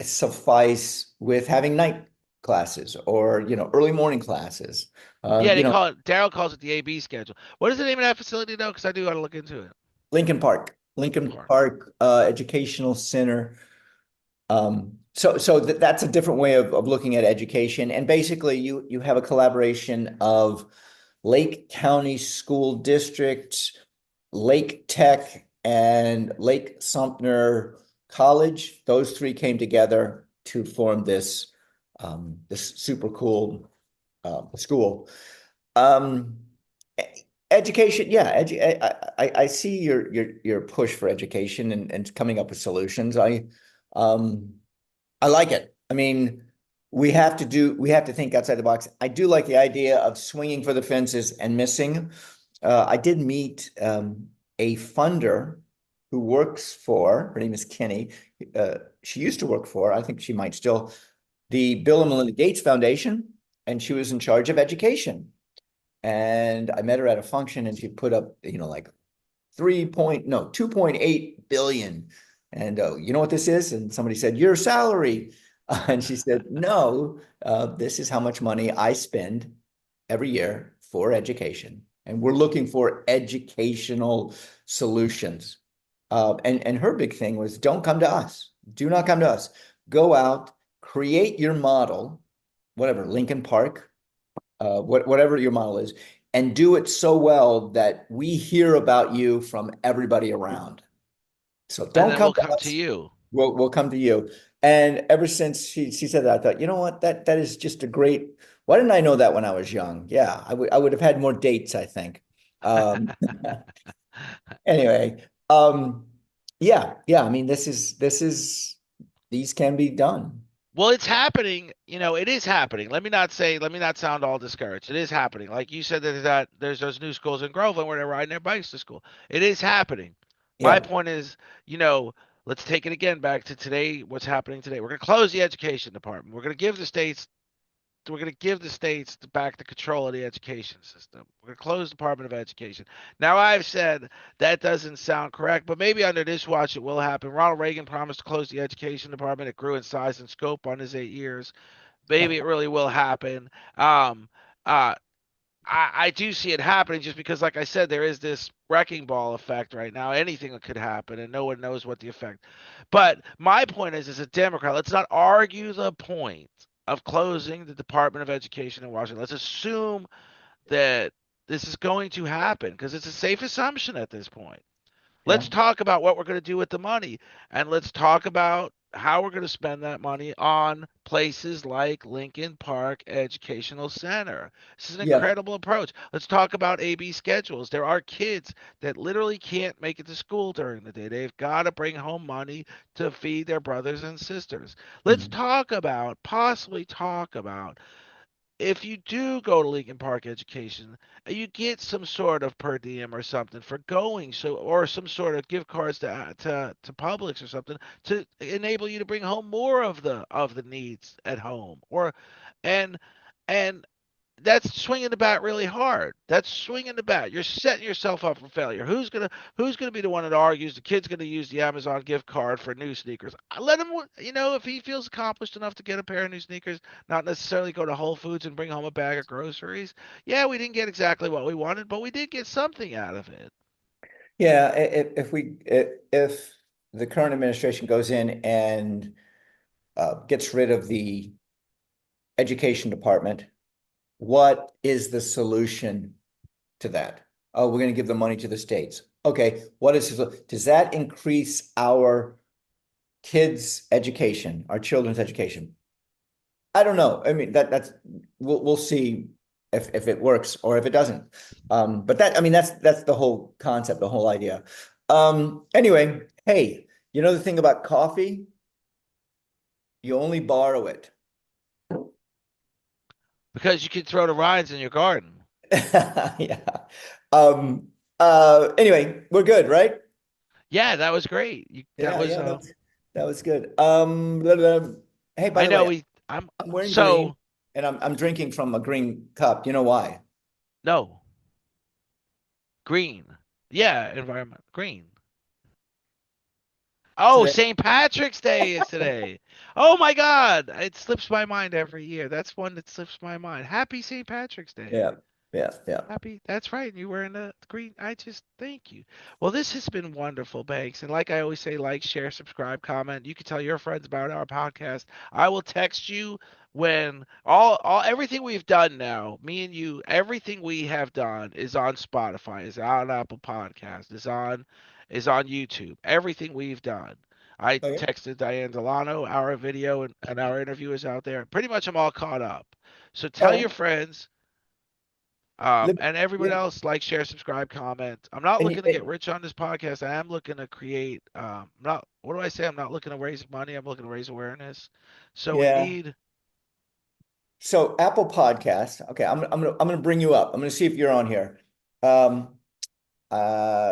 suffice with having night classes or, early morning classes? Yeah, they call it. Daryl calls it the AB schedule. What is the name of that facility though? Because I do got to look into it. Lincoln Lincoln Park. Park, Educational Center. So that's a different way of looking at education. And basically you have a collaboration of Lake County School District, Lake Tech, and Lake Sumter College. Those three came together to form this super cool school. Um, Education, yeah, I see your push for education and coming up with solutions. Um I like it. I mean, we have to think outside the box. I do like the idea of swinging for the fences and missing. I did meet a funder who works for, her name is Kenny. She used to work for, I think she might still, the Bill and Melinda Gates Foundation, and she was in charge of education. And I met her at a function and she put up, like 2.8 billion. And you know what this is? And somebody said, your salary. And she said, no, this is how much money I spend every year for education. And we're looking for educational solutions. And her big thing was don't come to us. Do not come to us. Go out, create your model, whatever, Lincoln Park, whatever your model is, and do it so well that we hear about you from everybody around. So And don't then come we'll to come to us. you. We'll come to you. And ever since she said that, I thought, you know what, that is just a great. Why didn't I know that when I was young? Yeah, I would have had more dates, I think. Um, anyway, yeah. I mean, these can be done. Well, it's happening. It is happening. Let me not sound all discouraged. It is happening. Like you said, that there's those new schools in Groveland where they're riding their bikes to school. It is happening. My Yeah, point is, you know, let's take it again back to today. What's happening today? We're going to close the education department. We're going to give the states back the control of the education system. We're going to close the Department of Education. Now, I've said that doesn't sound correct, but maybe under this watch it will happen. Ronald Reagan promised to close the education department. It grew in size and scope on his 8 years. Maybe it really will happen. Um, uh, I do see it happening just because, like I said, there is this wrecking ball effect right now. Anything could happen, and no one knows what the effect. But my point is, as a Democrat, let's not argue the point of closing the Department of Education in Washington. Let's assume that this is going to happen because it's a safe assumption at this point. yeah, Let's talk about what we're going to do with the money, and let's talk about how we're going to spend that money on places like Lincoln Park Educational Center. This is an yeah. incredible approach. Let's talk about AB schedules. There are kids that literally can't make it to school during the day. They've got to bring home money to feed their brothers and sisters. Let's Mhm. possibly talk about if you do go to Lincoln Park Education, you get some sort of per diem or something for going, so or some sort of gift cards to Publix or something to enable you to bring home more of the needs at home. And and that's swinging the bat really hard. That's swinging the bat. You're setting yourself up for failure. Who's gonna be the one that argues the kid's gonna use the Amazon gift card for new sneakers? Let him, if he feels accomplished enough to get a pair of new sneakers, not necessarily go to Whole Foods and bring home a bag of groceries. Yeah, we didn't get exactly what we wanted, but we did get something out of it. Yeah, if the current administration goes in and gets rid of the education department, what is the solution to that? Oh, we're going to give the money to the states. Okay, does that increase our kids' education, our children's education? I don't know. I mean, that's we'll see if it works or if it doesn't. But that I mean that's the whole concept, the whole idea. Anyway, hey, you know the thing about coffee? You only borrow it. Because you can throw the rides in your garden. Yeah. Um, anyway, we're good, right? Yeah, that was great. That Yeah, was yeah, that was good. Blah, blah. Hey, by I the know way, we I'm I'm wearing green so and I'm drinking from a green cup. You know why? no, green. Yeah, environment green. Oh, Today. St. Patrick's Day is today. Oh my God, it slips my mind every year. That's one that slips my mind. Happy St. Patrick's Day. Yeah, yeah, yeah. Happy. That's right. You wearing the green. I just thank you. Well, this has been wonderful, Banks. And like I always say, like, share, subscribe, comment. You can tell your friends about our podcast. I will text you when all everything we've done now, me and you, everything we have done is on Spotify, is on Apple Podcast, is on YouTube. Everything we've done. I Okay. texted Diane Delano, our video and our interview is out there. Pretty much I'm all caught up. So All tell right. your friends. Live, And everyone yeah. else, like, share, subscribe, comment. I'm not And looking to get rich on this podcast. I am looking to create. Not what do I say? I'm not looking to raise money. I'm looking to raise awareness. So we yeah. need So Apple Podcast. Okay, I'm gonna bring you up. I'm gonna see if you're on here. Um,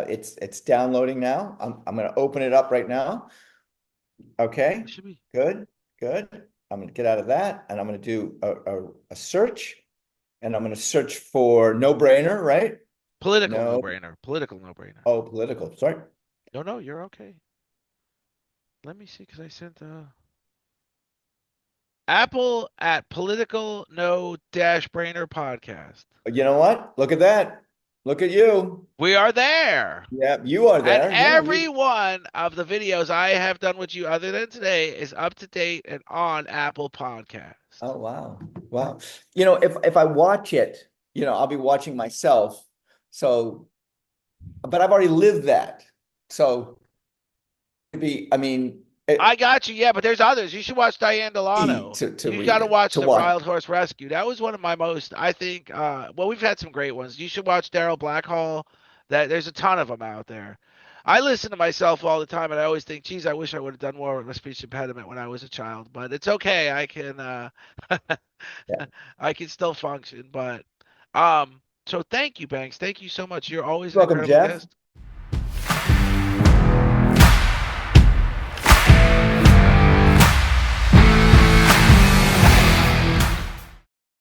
it's downloading now. I'm gonna open it up right now. Okay, it should be good, good. I'm gonna get out of that and I'm gonna do a search and I'm gonna search for no brainer, right? political no No, brainer. Political no brainer. oh, political. Sorry. No, no, you're okay. Let me see, because I sent Apple at political no dash brainer podcast. You know what? Look at that. Look at you. We are there. Yeah, you are And there. Yeah, every one of the videos I have done with you, other than today, is up to date and on Apple Podcast. Oh wow. Wow. You know, if I watch it, I'll be watching myself. So, but I've already lived that. So I mean, I got you, yeah, but there's others. You should watch Diane Delano. to You got read to it, watch to the watch. Wild Horse Rescue. That was one of my most, I think. Well, we've had some great ones. You should watch Daryl Blackhall. That there's a ton of them out there. I listen to myself all the time, and I always think, geez, I wish I would have done more with my speech impediment when I was a child. But it's okay. I can, Yeah. I can still function. But, so thank you, Banks. Thank you so much. You're always an Welcome, incredible Jeff. guest.